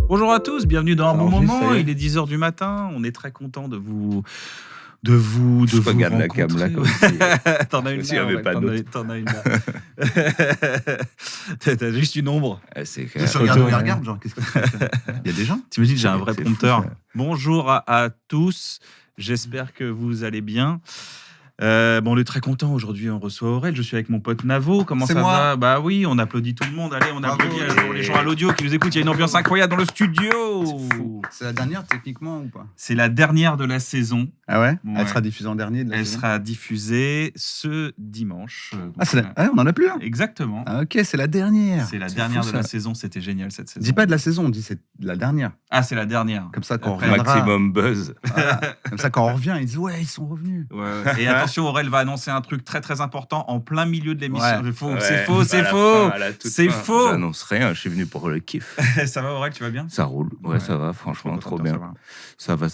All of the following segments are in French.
Bonjour à tous, bienvenue dans un bon Alors, moment. j'essaie. Il est 10h du matin. On est très content de vous Je regarde la rencontrer. cam là comme si T'en as une s'il y là, avait ouais, pas d'autre. t'en as une là. T'as juste une ombre. C'est Tu regardes où il regarde, genre, qu'est-ce que tu fais? Il y a des gens? T'imagines, j'ai un vrai C'est prompteur. fou, ça. Bonjour à tous, j'espère que vous allez bien. On est très content. Aujourd'hui, on reçoit Aurel. Je suis avec mon pote Navo. Comment C'est ça moi. va? Bah oui, on applaudit tout le monde. Allez, on Bravo. applaudit pour les gens à l'audio qui nous écoutent. Il y a une ambiance incroyable dans le studio. C'est la dernière techniquement ou pas? C'est la dernière de la saison. Ah ouais, Ouais. Elle sera diffusée en dernier de la Elle saison. sera diffusée ce dimanche. Ah, c'est la... ah, on en a plus un. Exactement. Ah, ok, c'est la dernière. C'est la C'est dernière fou, de la ça. saison. C'était génial cette saison. Dis pas de la saison, dis c'est de la dernière. Ah, c'est la dernière. Comme ça, quand on Après, reviendra, Maximum buzz. voilà. Comme ça, quand on revient, ils disent ouais, ils sont revenus. Ouais, ouais. Et attention, Aurel va annoncer un truc très très important en plein milieu de l'émission. Ouais. C'est faux, Ouais, c'est faux, c'est à la faux. fin, à la toute C'est fin. faux. J'annonce rien, je suis venu pour le kiff. Ça va, Aurel, tu vas bien? Ça roule, ouais, ça va, franchement, trop bien. Ça va.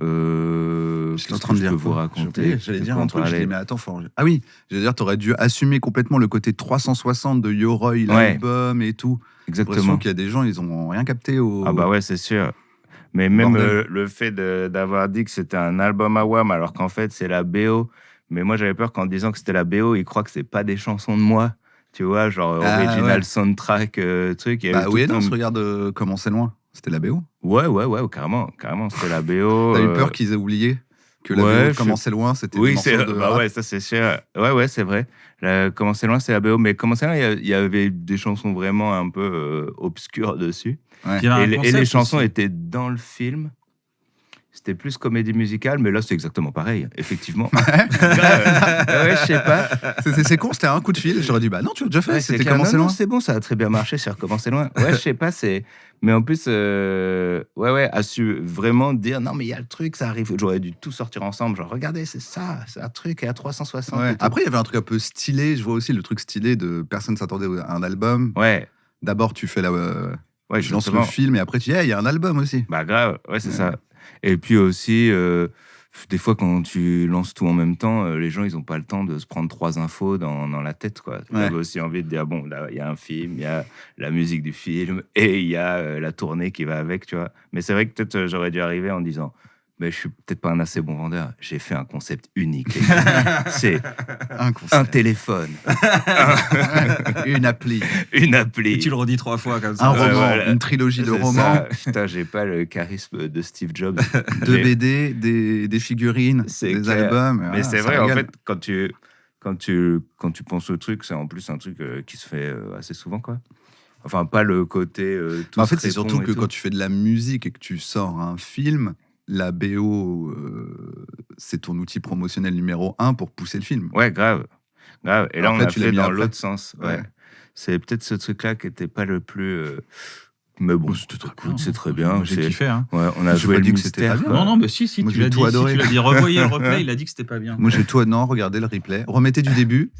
Je suis en train de je dire peux vous quoi raconter. J'allais De dire quoi un on truc, je dis parlait. mais attends, ah oui, j'allais dire, t'aurais dû assumer complètement le côté 360 de Yoroi, l'album et tout. J'ai l'impression Exactement. qu'il y a des gens, ils ont rien capté au. Ah bah ouais, c'est sûr. Mais même Bordel. le fait d'avoir dit que c'était un album à Wham, alors qu'en fait c'est la BO. Mais moi j'avais peur qu'en disant que c'était la BO, ils croient que c'est pas des chansons de moi. Tu vois, genre Ah, original ouais. soundtrack, truc. Il y avait Bah oui et tout non, un- regarde comment c'est loin. C'était la BO. Ouais, carrément, c'était la BO. T'as eu peur qu'ils aient oublié que la ouais, BO je Comment sais- c'est loin, c'était Oui, des morceaux c'est de bah rap. ouais, ça c'est sûr. Ouais, c'est vrai. Comment c'est loin, c'est la BO. Mais comment c'est loin, il y avait des chansons vraiment un peu obscures dessus. Ouais. Il y a un Et les concept chansons aussi. étaient dans le film. C'était plus comédie musicale, mais là c'est exactement pareil, effectivement. Ouais, je sais pas. C'est con, c'était un coup de fil. J'aurais dit bah non, tu l'as déjà fait. Ouais, C'était clair. Comment Non, c'est non, loin. c'est bon, ça a très bien marché sur Comment c'est loin. Ouais, je sais pas, c'est. Mais en plus, a su vraiment dire non, mais il y a le truc, ça arrive. J'aurais dû tout sortir ensemble. Genre, regardez, c'est ça, c'est un truc à 360. Ouais. et tout. Après, il y avait un truc un peu stylé. Je vois aussi le truc stylé de personne s'attendait à un album. Ouais, D'abord, tu fais ouais, tu lances le justement. film et après tu dis il y a un album aussi. Bah, grave, ouais, c'est Ouais. ça. Et puis aussi, des fois, quand tu lances tout en même temps, les gens, ils n'ont pas le temps de se prendre 3 infos dans la tête, quoi. Tu Ouais. avais aussi envie de dire, bon, là, il y a un film, il y a la musique du film et il y a la tournée qui va avec, tu vois. Mais c'est vrai que peut-être j'aurais dû arriver en disant, mais je suis peut-être pas un assez bon vendeur. J'ai fait un concept unique. Les gars. C'est Un un concept. téléphone, Une appli. une appli. Et tu le redis 3 fois comme ça. Un Ouais, roman. voilà. Une trilogie de C'est romans. ça. Putain, j'ai pas le charisme de Steve Jobs. Deux Mais- BD, des figurines, C'est des clair. albums. Mais voilà, c'est ça vrai, en régale. fait, quand tu penses au truc, c'est en plus un truc qui se fait assez souvent, quoi. Enfin, pas le côté. Tout Mais en fait, se c'est répond surtout et que tout. quand tu fais de la musique et que tu sors un film, la BO, c'est ton outil promotionnel numéro 1 pour pousser le film. Ouais, grave. Grave. Et là, Après, on a tu l'as fait mis dans après. l'autre sens. Ouais. Ouais. C'est peut-être ce truc-là qui était pas le plus. Mais bon, C'était très écoute, c'est très bien. J'ai c'est- kiffé. Hein. Ouais, on a J'ai joué pas le dit que c'était mystère. pas bien. quoi. Non, mais si, Moi, tu j'ai l'as tout dit. Si adoré. tu l'as dit, revoyez le replay. Il a dit que c'était pas bien. Moi, j'ai tout. Non, regardez le replay. Remettez du début.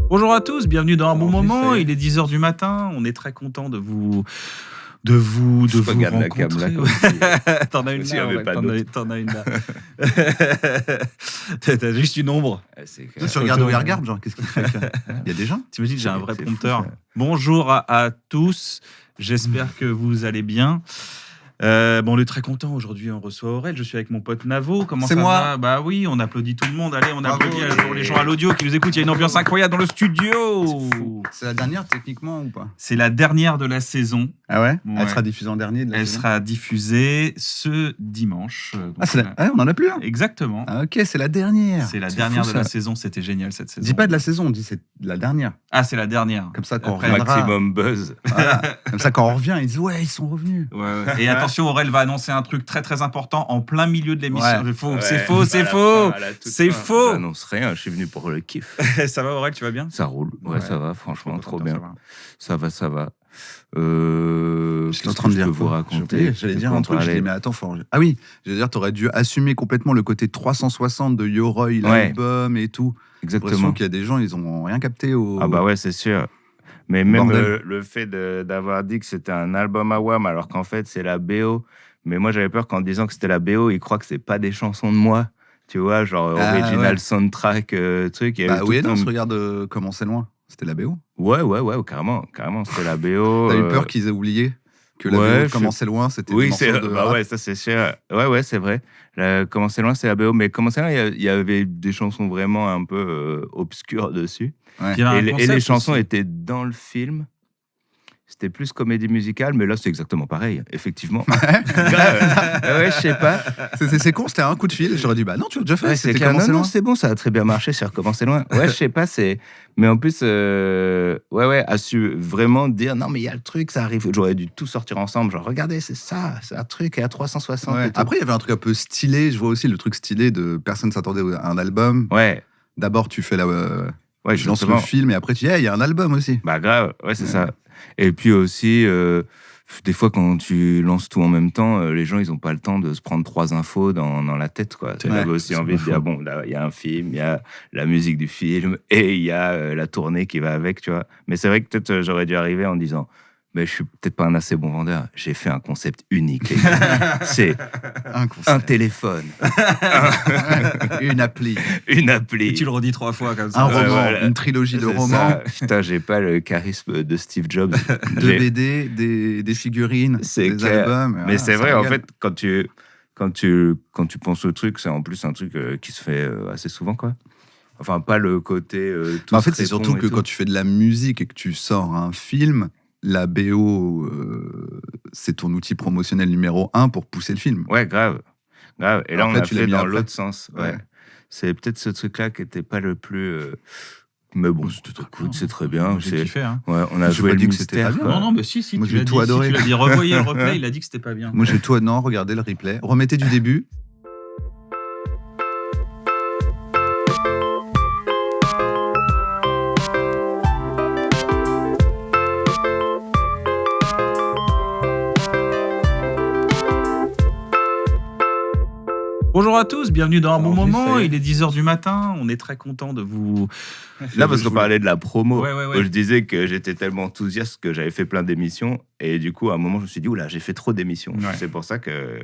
Bonjour à tous, bienvenue dans un bon Alors, moment. j'essaie. Il est 10h du matin. On est très content de vous Je regarde la cam rencontrer. là comme si T'en as une s'il y là, avait ouais, pas t'en as une là. T'as juste une ombre. c'est Tu clair. regardes où il regarde, genre, qu'est-ce qu'il fait? Il y a des gens? T'imagines, j'ai un vrai C'est prompteur. fou, ça. Bonjour à tous, j'espère que vous allez bien. On est très content. Aujourd'hui, on reçoit Aurel. Je suis avec mon pote Navo. Comment C'est ça moi. va? Bah oui, on applaudit tout le monde. Allez, on Bravo. applaudit pour les gens à l'audio qui nous écoutent. Il y a une ambiance incroyable dans le studio. C'est la dernière techniquement ou pas? C'est la dernière de la saison. Ah ouais, Ouais. Elle sera diffusée en dernier de la Elle saison. sera diffusée ce dimanche. Donc, Ah, c'est la... ah, on en a plus un. Exactement. Ah, ok, c'est la dernière. C'est la C'est dernière fou, de la ça. saison. C'était génial cette saison. Dis pas de la saison, dis c'est de la dernière. Ah, c'est la dernière. Comme ça, quand on Après, reviendra, Maximum buzz. voilà. Comme ça, quand on revient, ils disent ouais, ils sont revenus. Ouais, ouais. Et attention, Aurel va annoncer un truc très très important en plein milieu de l'émission. Ouais. C'est faux, Ouais, c'est faux, à c'est la faux. fin, à la toute C'est fin. faux. J'annonce rien, je suis venu pour le kiff. Ça va, Aurel, tu vas bien? Ça roule. Ouais, Ouais. ça va, franchement, trop Ça bien. va. Ça va. Je suis en train de dire Je peux vous quoi raconter. J'allais De dire quoi un on truc, je dis parlait. mais attends, ah oui, j'allais dire, t'aurais dû assumer complètement le côté 360 de Yoroi, l'album et tout. J'ai l'impression Exactement. qu'il y a des gens, ils ont rien capté au. Ah bah ouais, c'est sûr. Mais même Bordel. le fait d'avoir dit que c'était un album à Wham, alors qu'en fait, c'est la BO. Mais moi, j'avais peur qu'en disant que c'était la BO, ils croient que c'est pas des chansons de moi. Tu vois, genre Ah, original ouais. soundtrack, truc. Il y avait Bah oui et tout non, un... regarde Comment c'est loin. C'était la BO. Ouais, carrément, carrément, c'était la BO. T'as eu peur qu'ils aient oublié que la BO ouais, de Comment c'est loin, c'était des Oui, morceaux de bah rap. ouais, ça c'est sûr. Ouais, c'est vrai. Comment c'est loin, c'est la BO. Mais comment c'est loin, il y avait des chansons vraiment un peu obscures dessus. Ouais. Puis il y avait un Et les concept chansons aussi. étaient dans le film. C'était plus comédie musicale, mais là c'est exactement pareil, effectivement. Grave. Ouais, je sais pas. C'est con, c'était un coup de fil. J'aurais dit, bah non, tu l'as déjà fait. Ouais, c'est C'était clair. Comment Non, c'est non, loin. c'est bon, ça a très bien marché sur Comment c'est loin. Ouais, je sais pas, c'est. Mais en plus, ouais, a su vraiment dire non, mais il y a le truc, ça arrive. J'aurais dû tout sortir ensemble. Genre, regardez, c'est ça, c'est un truc à 360. Ouais. Et tout. Après, il y avait un truc un peu stylé. Je vois aussi le truc stylé de personne s'attendait à un album. Ouais, D'abord, tu fais ouais, tu lances le justement. film et après, tu dis, hey, il y a un album aussi. Bah, grave, ouais, c'est Ouais. ça. Et puis aussi, des fois, quand tu lances tout en même temps, les gens, ils ont pas le temps de se prendre 3 infos dans la tête, quoi. Tu Ouais, avais aussi c'est envie de pas dire, faux. bon, là, il y a un film, il y a la musique du film et il y a la tournée qui va avec, tu vois. Mais c'est vrai que peut-être j'aurais dû arriver en disant, mais je suis peut-être pas un assez bon vendeur. J'ai fait un concept unique, les gars. C'est Un un concept. téléphone, Une appli. une appli. Et tu le redis 3 fois comme ça. Un Ouais, roman. voilà. Une trilogie de C'est romans. ça. Putain, j'ai pas le charisme de Steve Jobs. Deux J'ai- BD, des figurines, C'est des clair. albums. Mais Voilà, c'est ça vrai, en régale. fait, quand tu penses au truc, c'est en plus un truc qui se fait assez souvent, quoi. Enfin, pas le côté. Tout Mais en fait, se c'est répond surtout et que tout. quand tu fais de la musique et que tu sors un film, la BO, c'est ton outil promotionnel numéro 1 pour pousser le film. Ouais, grave. Grave. Et là, Après, on a tu l'as fait mis dans après. l'autre sens. Ouais. Ouais. C'est peut-être ce truc-là qui était pas le plus. Mais bon, C'était très écoute, bien. c'est très bien. J'ai c'est- kiffé. Hein. Ouais, on a J'ai joué pas le dit que c'était mystère. pas bien. quoi. Non, non, mais si, Moi, tu j'ai l'as tout dit. adoré. Si tu l'as dit, revoyez le replay, il a dit que c'était pas bien. Moi, j'ai tout. Non, regardez le replay. Remettez du début. Bonjour à tous, bienvenue dans un bon Alors, moment. ça y est. Il est 10h du matin. On est très content de vous. Là, parce qu'on parlait de la promo, Ouais, ouais, ouais. où je disais que j'étais tellement enthousiaste que j'avais fait plein d'émissions. Et du coup, à un moment, je me suis dit, oula, j'ai fait trop d'émissions. Ouais. C'est pour ça que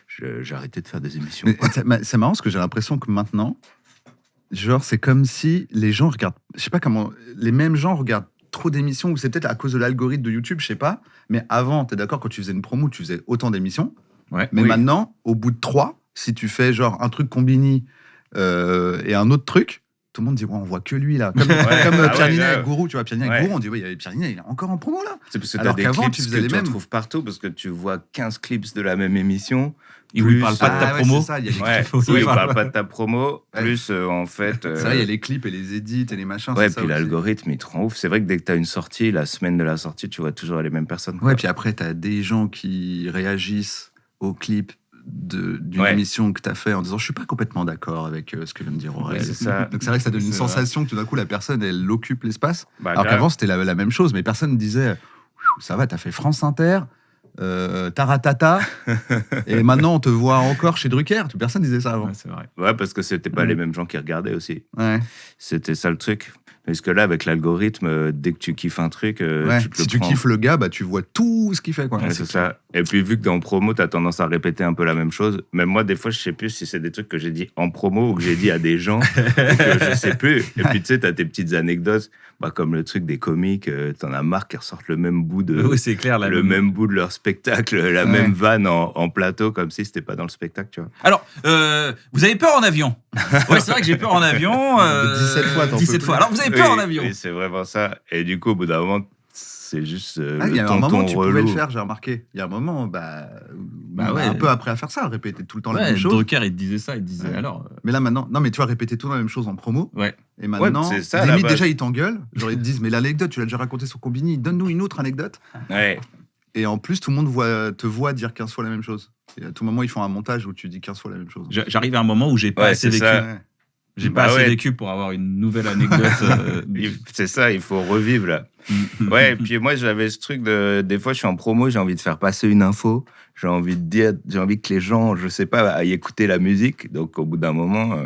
j'ai arrêté de faire des émissions. Mais c'est marrant parce que j'ai l'impression que maintenant, genre, c'est comme si les gens regardent. Je sais pas comment. Les mêmes gens regardent trop d'émissions, ou c'est peut-être à cause de l'algorithme de YouTube, je sais pas. Mais avant, t'es d'accord, quand tu faisais une promo, tu faisais autant d'émissions. Ouais. Mais Oui. maintenant, au bout de 3, si tu fais genre un truc Combini et un autre truc, tout le monde dit ouais, on voit que lui là. Comme, Ouais. comme Ah ouais, Pierre Ninet grave. avec Gourou, tu vois, Pierre Ninet avec Ouais. Gourou, on dit ouais, Pierre Ninet, il est encore en promo là. C'est parce que tu as Alors des qu'avant, clips tu faisais que les tu mêmes. retrouves partout, parce que tu vois 15 clips de la même émission. Et où il parle pas de ta Ah ouais, promo. c'est ça, il y a les Ouais, clips. aussi. oui, Ouais. on parle pas de ta promo, Ouais. plus en fait. C'est vrai, il y a les clips et les edits et les machins. Ouais, c'est ça puis aussi. l'algorithme, il te rend ouf. C'est vrai que dès que tu as une sortie, la semaine de la sortie, tu vois toujours les mêmes personnes. quoi. Ouais, puis après, t'as des gens qui réagissent aux clips d'une Ouais. émission que t'as fait en disant je suis pas complètement d'accord avec ce que vient de dire Aurèle. Ouais, c'est ça. Donc c'est vrai que ça donne une C'est vrai. sensation que tout d'un coup la personne elle occupe l'espace. Bah, Alors grave. qu'avant c'était la même chose, mais personne ne disait ça va, t'as fait France Inter, Taratata, et maintenant on te voit encore chez Drucker. Personne disait ça avant. Ouais, c'est vrai. Ouais, parce que c'était pas les mêmes gens qui regardaient aussi. Ouais. C'était ça le truc. Parce que là, avec l'algorithme, dès que tu kiffes un truc, Ouais. tu te Si le tu prends. kiffes le gars, bah tu vois tout ce qu'il fait quoi. Ouais, c'est ça. Et puis, vu que dans promo, tu as tendance à répéter un peu la même chose, même moi, des fois, je sais plus si c'est des trucs que j'ai dit en promo ou que j'ai dit à des gens, et que je sais plus. Et puis, tu sais, tu as tes petites anecdotes, bah, comme le truc des comiques, t'en as marre qu'ils ressortent le même bout de. Oui, c'est clair. Le même bout de leur spectacle, la Ouais. même vanne en plateau, comme si c'était pas dans le spectacle, tu vois. Alors, vous avez peur en avion? Ouais, c'est vrai que j'ai peur en avion. 17 fois, t'en peux 17 plus. fois. Alors, vous avez peur Oui, en avion? Oui, c'est vraiment ça. Et du coup, au bout d'un moment, c'est juste Ah, il y le a un tonton moment tu relou. pouvais le faire, j'ai remarqué. Il y a un moment, bah ouais. un peu après à faire ça, à répéter tout le temps la Ouais, même chose. Drucker, il te disait ça. Il te disait Ouais. alors. Mais là maintenant, non mais tu vois répéter tout la même chose en promo. Ouais. Et maintenant, c'est ça, à la limite base. déjà ils t'engueulent. Genre ils te disent mais l'anecdote tu l'as déjà racontée sur Combini, donne-nous une autre anecdote. Ouais. Et en plus tout le monde te voit dire 15 fois la même chose. Et à tout moment ils font un montage où tu dis 15 fois la même chose. J'arrive à un moment où j'ai pas Ouais, assez c'est vécu. ça. Ouais. J'ai Bah pas assez ouais. vécu pour avoir une nouvelle anecdote. C'est ça, il faut revivre là. Ouais, et puis moi j'avais ce truc de. Des fois je suis en promo, j'ai envie de faire passer une info, j'ai envie de dire, j'ai envie que les gens, je sais pas, aillent écouter la musique. Donc au bout d'un moment,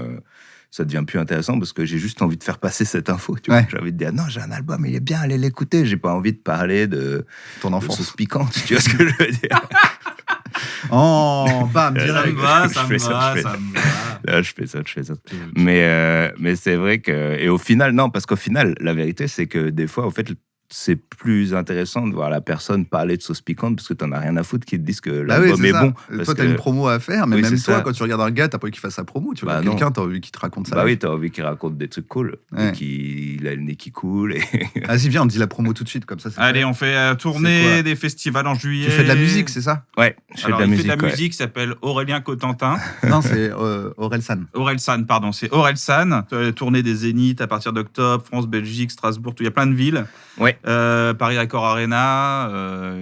ça devient plus intéressant parce que j'ai juste envie de faire passer cette info. Tu vois. Ouais. J'ai envie de dire non, j'ai un album, il est bien, allez l'écouter. J'ai pas envie de parler de Ton enfance. sauce piquante. Tu vois ce que je veux dire? Oh, bam, Ça Ça direct. me va, je ça me fais ça, va, je fais- ça me va. Là, je fais ça. Mais c'est vrai que. Et au final, non, parce qu'au final, la vérité, c'est que des fois, au fait, c'est plus intéressant de voir la personne parler de sauce piquante parce que t'en as rien à foutre qu'ils te disent que Bah oui, l'album c'est est ça. bon. Et parce toi, t'as que- une promo à faire, mais Oui, même c'est toi, ça. quand tu regardes un gars, t'as pas envie qu'il fasse sa promo. Tu vois, Bah non. quelqu'un, t'as envie qu'il te raconte ça. Bah oui, t'as envie qu'il raconte des trucs cool. Ouais. Et qu'il a le nez qui coule. Et... Vas-y, viens, on dit la promo tout de suite, comme ça. C'est Allez, fait. on fait C'est quoi tourner des festivals en juillet. Tu fais de la musique, c'est ça? Ouais, je fais Alors, de la il musique. fait de la ouais. musique, s'appelle Aurélien Cotentin. Non, c'est Aurel San. Aurel San, pardon, c'est Aurel San. Tournée des Zéniths à partir d'octobre, France, Belgique, Strasbourg, il y a plein de villes. Ouais. Paris Record Arena,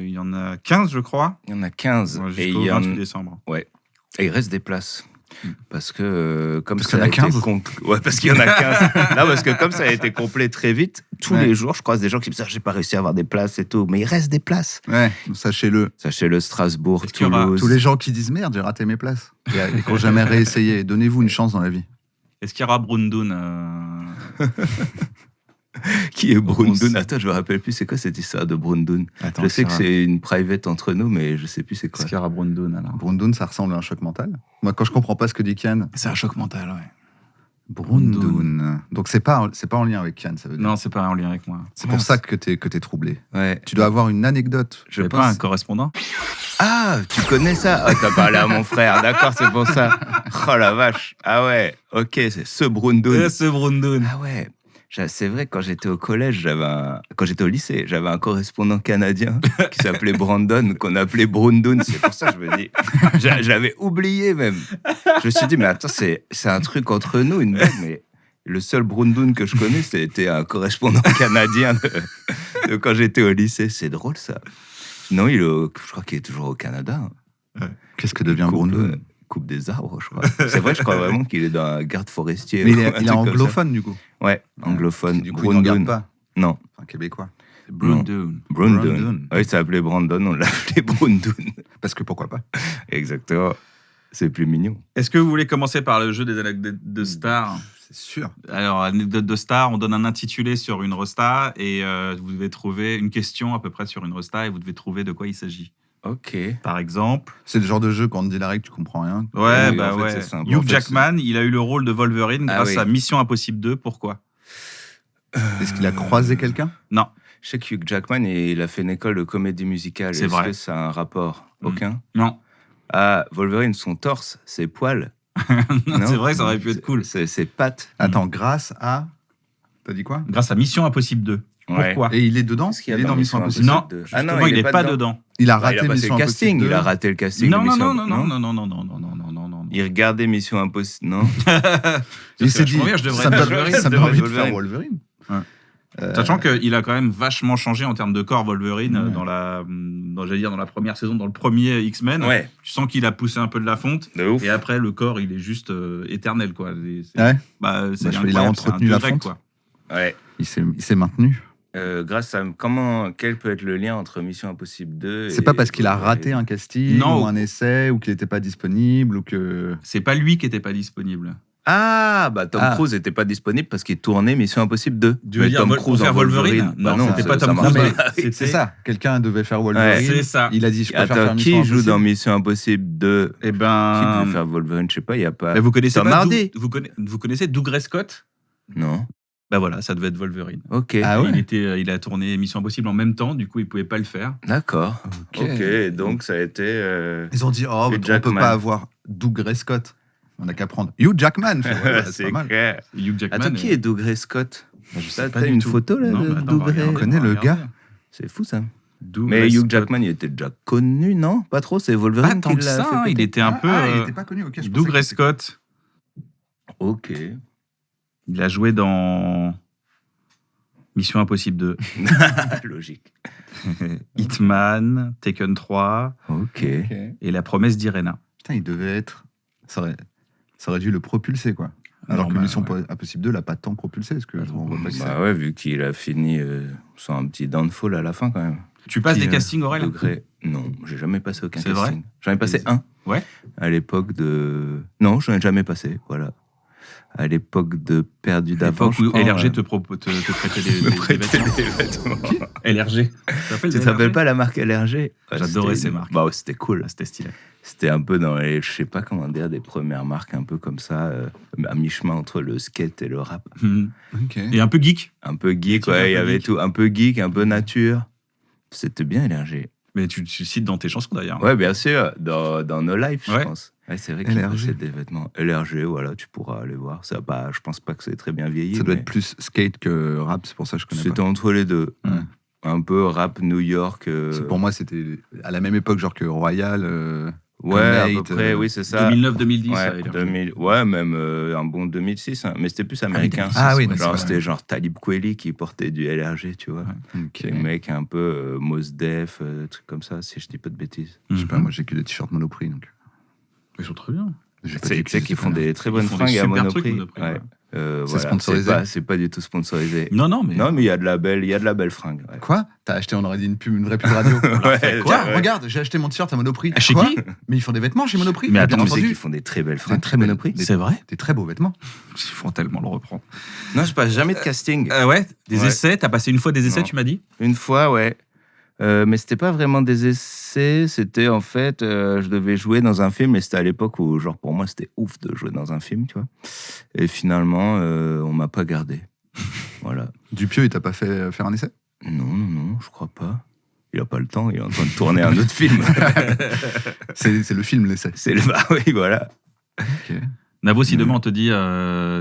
il y en a 15, je crois. Il y en a 15. Ouais, et Jusqu'au il y en... 28 décembre. Et il reste des places. Parce que comme Parce ça qu'il y en a 15. Ouais, parce qu'il y en a 15. Non, parce que comme ça a été complet très vite, tous Ouais. les jours, je croise des gens qui me disent ah, j'ai pas réussi à avoir des places et tout. Mais il reste des places. Ouais, sachez-le. Sachez-le, Strasbourg, Est-ce qu'il y aura Toulouse. Tous les gens qui disent merde, j'ai raté mes places. Et qui n'ont jamais réessayé. Donnez-vous une chance dans la vie. Est-ce qu'il y aura Brundoun Qui est Brundoun? sait. Attends, je me rappelle plus c'est quoi cette histoire de Brundoun. Attends, Je sais que c'est une private entre nous, mais je sais plus c'est quoi. Est-ce qu'il y aura Brundoun alors Brundoun, ça ressemble à un choc mental. Moi, quand je comprends pas ce que dit Kian, C'est un choc mental, ouais. Brundoun. Donc, c'est pas en lien avec Kian, ça veut dire. Non, c'est pas en lien avec moi. C'est pour ça que t'es troublé. Ouais. Tu dois avoir une anecdote. Je Je pense. pas un correspondant. Ah, tu connais ça? Ah, t'as parlé à mon frère, d'accord, c'est pour ça. Oh la vache. Ah ouais, ok, c'est ce Brundoun. Ce Brundoun. Ah ouais. C'est vrai, quand j'étais au collège, quand j'étais au lycée, j'avais un correspondant canadien qui s'appelait Brandon, qu'on appelait Brundoun. C'est pour ça que je me dis, j'avais oublié même. Je me suis dit, mais attends, c'est un truc entre nous, une blague, mais le seul Brundoun que je connais, c'était un correspondant canadien de quand j'étais au lycée. C'est drôle, ça. Non, je crois qu'il est toujours au Canada. Qu'est-ce que devient Brundoun Coupe des arbres, je crois. C'est vrai, je crois vraiment qu'il est dans un garde forestier. Mais un il truc est comme anglophone, du coup. ça. Ouais, anglophone. Du coup, il ne regarde pas. Non, Enfin, québécois. Brundoun. Brundoun. Brundoun. Oui, il s'appelait Brandon, on l'a appelé Brundoun. Parce que pourquoi pas Exactement. C'est plus mignon. Est-ce que vous voulez commencer par le jeu des anecdotes de stars? C'est sûr. Alors, anecdote de star, on donne un intitulé sur une resta et vous devez trouver une question à peu près sur une resta et vous devez trouver de quoi il s'agit. Ok. Par exemple, C'est le genre de jeu quand on te dit la règle, tu comprends rien. ouais, Oui, bah en fait, ouais. c'est simple. Hugh En fait, Jackman, il a eu le rôle de Wolverine Ah grâce oui. à Mission Impossible 2. Pourquoi? Est-ce qu'il a croisé quelqu'un Non. Je sais que Hugh Jackman, il a fait une école de comédie musicale. C'est Est-ce vrai. que ça a un rapport? Mm. Aucun. Non. Ah, Wolverine, son torse, ses poils. C'est vrai, ça aurait pu être cool. Ses pattes. Attends, grâce à. T'as dit quoi Grâce à Mission Impossible 2. Ouais. Pourquoi? Et il est dedans Est-ce qu'il y a Il est dans dans Mission Mission Impossible Non, deux. justement, Ah non, il n'est pas dedans. Il a Bah, raté il a passé Mission le casting, Impossible 2. il a raté le casting. Non, de non, Mission- non, non, non, non, non, non, non, non, non, non, non. Il regardait Mission Impossible, non? Il s'est dit, vachement bien, je devrais ça me être donne Wolverine, ça me je donne envie de devrais faire être Wolverine. Ouais. Euh, Sachant qu'il a quand même vachement changé en termes de corps, Wolverine, Ouais. j'allais dire dans la première saison, dans le premier X-Men. Ouais. Tu sens qu'il a poussé un peu de la fonte. De ouf. Et après, le corps, il est juste éternel, quoi. Ouais. Bah, c'est Bah, il a incroyable, c'est un entretenu dieu la grec, fonte. quoi. Ouais. Il s'est maintenu. Grâce à quel peut être le lien entre Mission Impossible 2 C'est pas parce qu'il a raté un casting Non. ou un essai ou qu'il n'était pas disponible ou que. C'est pas lui qui était pas disponible. Ah, bah Tom Ah. Cruise n'était pas disponible parce qu'il tournait Mission Impossible 2. Tu veux dire pour faire en Wolverine? Bah Non, non, c'était ça- pas ça Tom marche Cruise. pas. C'était- C'est ça. Quelqu'un devait faire Wolverine. C'est ça. Il a dit je préfère Attends, faire Mission qui joue Impossible. dans Mission Impossible 2? Eh Qui ben. devait faire Wolverine? Je sais pas, il y a pas. Bah, vous connaissez Tom pas Hardy. vous connaissez Doug Ray Scott? Non. Bah voilà, ça devait être Wolverine. Ok. Ah ouais. Il a tourné Mission Impossible en même temps, du coup il pouvait pas le faire. D'accord. Ok. Ok, donc ça a été. Ils ont dit oh, Hugh on peut Jackman. pas avoir Doug Ray Scott. On n'a qu'à prendre Hugh Jackman. Ouais, ouais, c'est pas mal. clair. Hugh Jackman. Attends, qui est Doug Ray Scott? Je sais pas T'as du une tout. photo là Non, de mais attends, Doug on va Ray? regarder, On connaît on va le gars. regarder. C'est fou ça. Doug Mais Ray Hugh Scott. Jackman, il était déjà connu, non? Pas trop, c'est Wolverine Pas tant qui que l'a ça, fait hein, il péter. était un peu. il était pas connu. Ok. je Doug pensais Ray que- Scott, Ok. il a joué dans Mission Impossible 2, Logique. Hitman, Taken 3 Ok. Ok. et La Promesse d'Irena. Putain, il devait être. Ça aurait dû le propulser quoi. Alors que Normal, Mission ouais. Impossible 2 l'a pas tant propulsé parce que on voit pas que ça. Bah ouais, vu qu'il a fini sans un petit downfall à la fin quand même. Tu passes Qui, des castings, Aurel? Degré. Non, j'ai jamais passé aucun C'est casting. vrai J'en ai passé un. Ouais. À l'époque de. Non, j'en ai jamais passé. Voilà. à l'époque de Perdu À d'avant. l'époque où je crois, LRG ouais. te prêtait des Me prêtait vêtements. des vêtements. LRG. Tu te rappelles pas la marque LRG? Ouais, J'adorais c'était ces marques. Bah, ouais, c'était cool. Ah, c'était stylé. C'était un peu dans les, je sais pas comment dire, des premières marques un peu comme ça, à mi-chemin entre le skate et le rap. Ok. Et un peu geek. Un peu geek, Un peu ouais, il y avait geek. tout. Un peu geek, un peu nature. C'était bien LRG. Mais tu cites dans tes chansons d'ailleurs. Ouais, bien sûr, dans nos lives, je Ouais. pense. Ouais, c'est vrai qu'ils LRG. possèdent des vêtements. LRG, voilà, tu pourras aller voir. Ça, bah, je pense pas que c'est très bien vieilli. Ça doit mais être plus skate que rap, c'est pour ça que je connais c'était pas. entre les deux. Ouais. Un peu rap New York. Pour moi, c'était à la même époque, genre que Royal. ouais, à peu Mate, près, oui, c'est ça. 2009-2010. ça, Ouais, LRG. 2000, ouais, même un bon 2006, hein. Mais c'était plus américain. 2006, Ah oui, ouais, Genre, c'est c'était vrai. genre Talib Kweli qui portait du LRG, tu vois. Ouais. Ok. Les mecs un peu Mos Def, trucs comme ça, si je dis pas de bêtises. Je sais pas, moi j'ai que des t-shirts Monoprix. Donc. Ils sont très bien. J'ai pas Tu dit que sais qu'ils c'était font pas bien. des très Ils bonnes font des fringues à super trucs, Monoprix. Monoprix, Ouais. ouais. C'est sponsorisé C'est pas du tout sponsorisé. Non, mais. Non, mais il y a de la belle fringue. Ouais. Quoi? T'as acheté, on aurait dit une vraie pub radio. Ouais, Quoi? ouais. Regarde, j'ai acheté mon t-shirt à Monoprix. Chez Quoi? qui? Mais ils font des vêtements chez Monoprix. Mais bien attends, Tu sais entendu. qu'ils font des très belles fringues. très belles. Monoprix. C'est vrai? Des très beaux vêtements. Ils font tellement le reprendre. Non, je passe jamais de casting. Ouais, des Ouais. essais. T'as passé une fois des essais, Non. tu m'as dit? Une fois, ouais. Mais c'était pas vraiment des essais, c'était en fait, je devais jouer dans un film, et c'était à l'époque où, genre, pour moi, c'était ouf de jouer dans un film, tu vois. Et finalement, on m'a pas gardé. Voilà. Dupieux, il t'a pas fait faire un essai? Non, je crois pas. Il a pas le temps, il est en train de tourner un autre film. C'est le film, l'essai. C'est le... Bah oui, voilà. Ok. Navo, si demain on te dit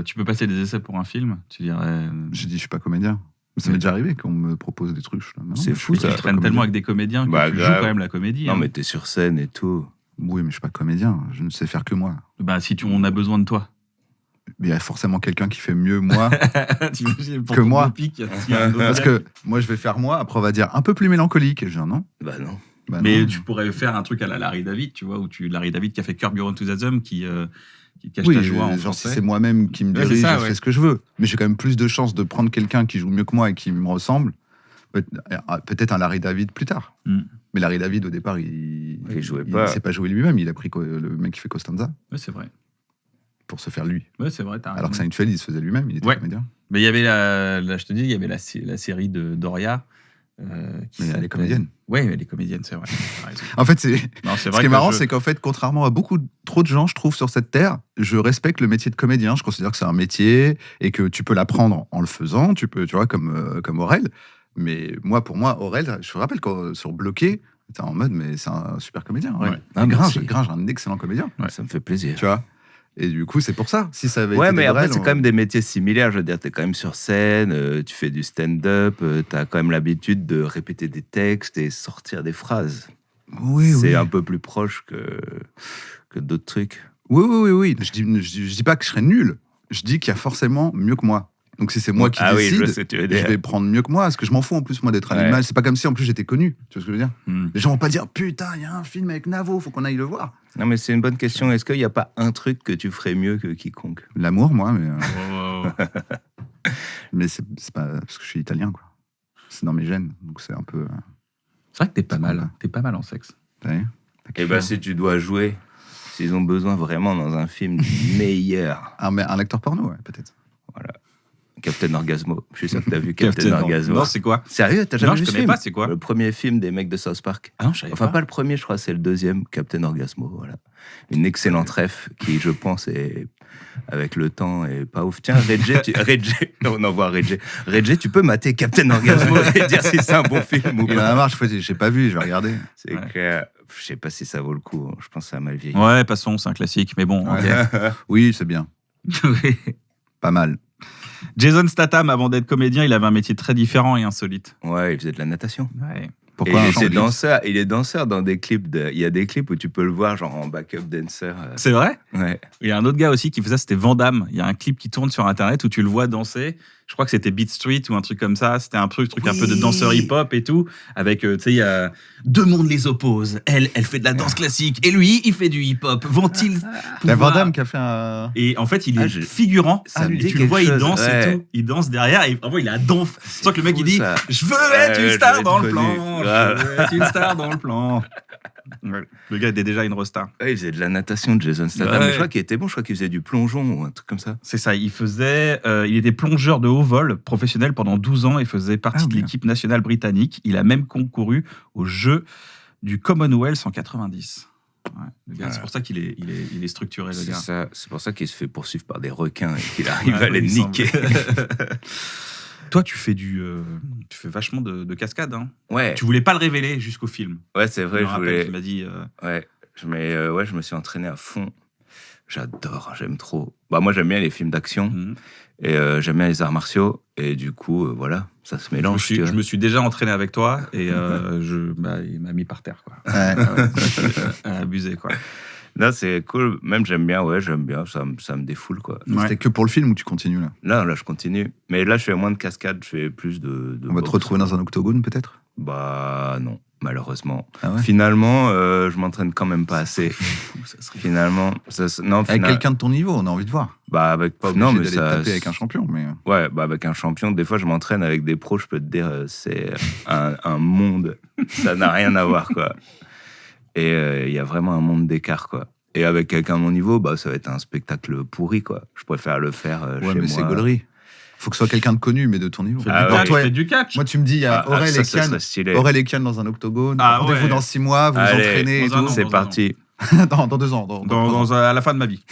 tu peux passer des essais pour un film, tu dirais. J'ai dit, je suis pas comédien. Ça m'est déjà arrivé qu'on me propose des trucs. Je suis là, non, C'est mais fou, je suis ça. pas Tu traînes comédien. tellement avec des comédiens que Bah, tu joues grave. quand même la comédie. Non, hein. mais t'es sur scène et tout. Oui, mais je suis pas comédien. Je ne sais faire que moi. Bah, si on a besoin de toi. Mais il y a forcément quelqu'un qui fait mieux moi. T'imagines, pour Que ton moi. biopic, il y a un autre Parce mec. que moi, je vais faire moi. Après, on va dire un peu plus mélancolique. Et je dis non. Bah non. Bah Mais non. tu pourrais faire un truc à la Larry David, tu vois, où Larry David qui a fait Curb Your Enthusiasm, qui cache Oui, ta joie en genre si français. c'est moi-même qui me Ouais, c'est dirige, ça, je ouais. fais ce que je veux. Mais j'ai quand même plus de chances de prendre quelqu'un qui joue mieux que moi et qui me ressemble. Peut-être un Larry David plus tard. Mm. Mais Larry David, au départ, il jouait pas. Il s'est pas joué lui-même. Il a pris le mec qui fait Costanza Ouais, c'est vrai. pour se faire lui. Ouais, c'est vrai, t'as Alors que raison. Seinfeld, il se faisait lui-même. Il était Ouais. comédien. Mais il y avait là, je te dis, il y avait la série de Doria. Qui Mais elle s'appelle- est comédienne. Ouais, elle est comédienne, c'est vrai. T'as raison. En fait, c'est Non, c'est ce vrai qui est que marrant, je- c'est qu'en fait, contrairement à trop de gens, je trouve, sur cette terre, je respecte le métier de comédien. Je considère que c'est un métier et que tu peux l'apprendre en le faisant. Tu peux, tu vois, comme Aurel. Mais pour moi, Aurel, je me rappelle quand sur Bloqué, t'es en mode, mais c'est un super comédien. Ouais. Ah, Gringe, merci. Gringe, un excellent comédien. Ouais. Ça me fait plaisir. Tu vois. Et du coup, c'est pour ça. Si ça avait Ouais, été mais des après, Aurel, c'est quand même des métiers similaires. Je veux dire, t'es quand même sur scène, tu fais du stand-up, t'as quand même l'habitude de répéter des textes et sortir des phrases. Oui, C'est oui. un peu plus proche que d'autres trucs. Oui. Je dis pas que je serais nul. Je dis qu'il y a forcément mieux que moi. Donc si c'est moi qui Ah oui, je décide, vois ce que tu veux dire. je vais prendre mieux que moi. Parce que je m'en fous en plus, moi, d'être à Ouais. l'image. C'est pas comme si en plus j'étais connu. Tu vois ce que je veux dire? Hmm. Les gens vont pas dire putain, il y a un film avec Navo, faut qu'on aille le voir. Non, mais c'est une bonne question. Est-ce qu'il n'y a pas un truc que tu ferais mieux que quiconque? L'amour, moi, mais, Oh. mais c'est pas parce que je suis italien, quoi. C'est dans mes gènes. Donc c'est un peu. C'est vrai que t'es pas C'est mal. pas mal. T'es pas mal en sexe. T'as vu? Eh ben, si tu dois jouer, s'ils ont besoin vraiment dans un film du meilleur, Mais un acteur porno, ouais, peut-être. Captain Orgasmo. Je suis sûr que t'as vu Captain Orgasmo. Non, c'est quoi? Sérieux, t'as jamais Non, vu je ce connais film? pas, c'est quoi? Le premier film des mecs de South Park. Ah non, je savais Enfin, pas le premier, je crois, c'est le deuxième, Captain Orgasmo. Voilà. Une excellente ref qui, je pense, est, avec le temps, est pas ouf. Tiens, Reggie, on envoie Reggie. Reggie, tu peux mater Captain Orgasmo et dire si c'est un bon film ou Il en pas. a marre, j'ai pas vu, je vais regarder. C'est Ouais. que, je sais pas si ça vaut le coup. Je pense que ça a mal vieilli. Ouais, passons, c'est un classique, mais bon. Ouais. Oui, c'est bien. ok. Pas mal. Jason Statham, avant d'être comédien, il avait un métier très différent et insolite. Ouais, il faisait de la natation. Ouais. Pourquoi Et un il champ était de danseur. Il est danseur dans des clips. Il y a des clips où tu peux le voir, genre en backup dancer. C'est vrai? Ouais. Il y a un autre gars aussi qui fait ça, c'était Van Damme. Il y a un clip qui tourne sur Internet où tu le vois danser. Je crois que c'était Beat Street ou un truc comme ça. C'était un truc un peu de danseur hip-hop et tout. Avec, tu sais, il y a deux mondes les opposent. Elle fait de la danse classique et lui, il fait du hip-hop. Vont-ils La pouvoir- Van Damme qui a fait un. Et en fait, il est Ah, je- figurant. ça me Et dit tu le quelque vois, il chose, danse ouais. et tout. Il danse derrière et vraiment, il a donf. Sans que le mec, fou, il dit ça. je veux être Ouais, une je star vais dans être le connu. plan. Grave. Je veux être une star dans le plan. Ouais. Le gars était déjà une rosta. Ouais, il faisait de la natation de Jason Statham. Ouais. Je crois qu'il était bon, je crois qu'il faisait du plongeon ou un truc comme ça. C'est ça, il était plongeur de haut vol professionnel pendant 12 ans et faisait partie Ah, de bien. l'équipe nationale britannique. Il a même concouru aux Jeux du Commonwealth en 90. Ouais, le gars, Ouais. c'est pour ça il est structuré, le C'est gars. ça, c'est pour ça qu'il se fait poursuivre par des requins et qu'il arrive Ouais, à les il semble. niquer. Toi, tu fais vachement de cascade. Hein. Ouais, Tu voulais pas le révéler jusqu'au film. ouais, c'est vrai, Je me je rappelle voulais. qu'il m'a dit. Ouais, je me suis entraîné à fond. J'adore, j'aime trop. Bah, moi, j'aime bien les films d'action et j'aime bien les arts martiaux. Et du coup, voilà, ça se mélange. tu Je vois. me suis déjà entraîné avec toi et il m'a mis par terre. Quoi. Ouais. Abusé, quoi. Là, c'est cool. Même, j'aime bien. Ça me défoule, quoi. Ouais. C'était que pour le film ou tu continues là? Là, je continue. Mais là, je fais moins de cascade, je fais plus de On va te boxe. retrouver dans un octogone peut-être? Bah, non, malheureusement. Ah ouais? Finalement, je m'entraîne quand même pas assez. Ça serait Finalement, non, Avec quelqu'un de ton niveau, on a envie de voir. Bah, avec Pas non, obligé mais d'aller ça. taper avec un champion, mais Ouais, bah avec un champion, des fois je m'entraîne avec des pros, je peux te dire, c'est un monde. Ça n'a rien à voir, quoi. Et il y a vraiment un monde d'écart, quoi. Et avec quelqu'un de mon niveau, bah, ça va être un spectacle pourri, quoi. Je préfère le faire ouais, chez mais moi. c'est gaulerie. Faut que ce soit quelqu'un de connu, mais de ton niveau. Fais Ah du ouais. catch, Toi, fais du catch. moi, tu me dis, il y a Aurel ça et Kian. serait stylé. Aurel et Kian dans un octogone. Ah Rendez-vous ouais. dans 6 mois, vous vous Allez, entraînez et dans un tout. an. C'est parti. dans 2 ans. À la fin de ma vie.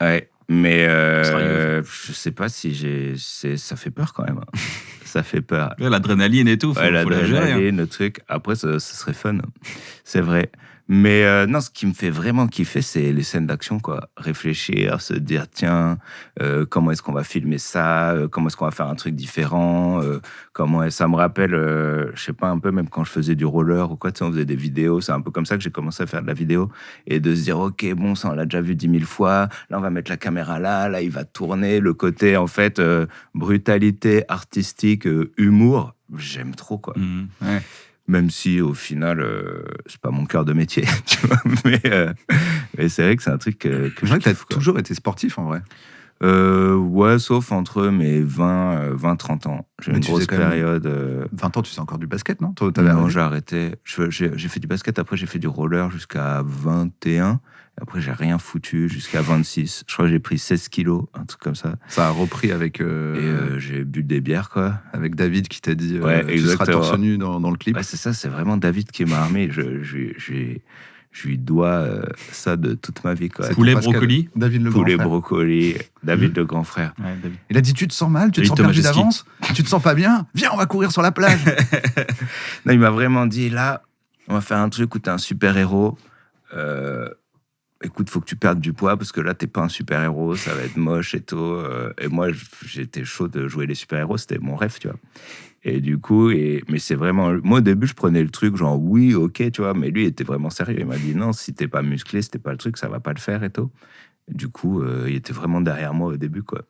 Ouais, mais Sérieux. je sais pas si ça fait peur quand même. Ça fait peur. Ouais, l'adrénaline et tout, faut Ouais, la gérer. Hein. l'adrénaline, le truc. Après, ça serait fun. C'est vrai. Mais non, ce qui me fait vraiment kiffer, c'est les scènes d'action, quoi. Réfléchir, se dire, tiens, comment est-ce qu'on va filmer ça? Comment est-ce qu'on va faire un truc différent? Ça me rappelle, je sais pas, un peu même quand je faisais du roller ou quoi, tu sais, on faisait des vidéos. C'est un peu comme ça que j'ai commencé à faire de la vidéo. Et de se dire, OK, bon, ça, on l'a déjà vu 10 000 fois. Là, on va mettre la caméra là, il va tourner. Le côté, en fait, brutalité, artistique, humour, j'aime trop, quoi. Ouais. Même si au final, c'est pas mon cœur de métier, tu vois. Mais c'est vrai que c'est un truc que Je vois que t'as kiffe, quoi. toujours été sportif en vrai. Ouais, sauf entre mes 20-30 ans. J'ai Mais une tu grosse faisais quand même- période. 20 ans, tu sais encore du basket, non? Toi, t'avais Non, arrêté j'ai arrêté. J'ai fait du basket, après j'ai fait du roller jusqu'à 21. Après, j'ai rien foutu jusqu'à 26. Je crois que j'ai pris 16 kilos, un truc comme ça. Ça a repris avec, Et j'ai bu des bières, quoi. avec David qui t'a dit Ouais, tu seras exactement. torse nu dans le clip. Ouais, c'est ça, c'est vraiment David qui m'a armé. Je lui dois ça de toute ma vie, quoi. C'est Poulet, ton Pascal. brocoli. David le grand Poulet, frère. brocoli, David le grand frère. Ouais, David. Il a dit tu te sens mal, tu te Oui, sens Thomas perdu Jeski. d'avance, tu te sens pas bien, viens on va courir sur la plage. Non, il m'a vraiment dit, là, on va faire un truc où t'es un super-héros. Écoute, faut que tu perdes du poids parce que là, t'es pas un super-héros, ça va être moche et tout. Et moi, j'étais chaud de jouer les super-héros, c'était mon rêve, tu vois. Et du coup, mais c'est vraiment... Moi, au début, je prenais le truc genre, oui, ok, tu vois, mais lui, il était vraiment sérieux. Il m'a dit, non, si t'es pas musclé, si t'es pas le truc, ça va pas le faire et tout. Du coup, il était vraiment derrière moi au début, quoi.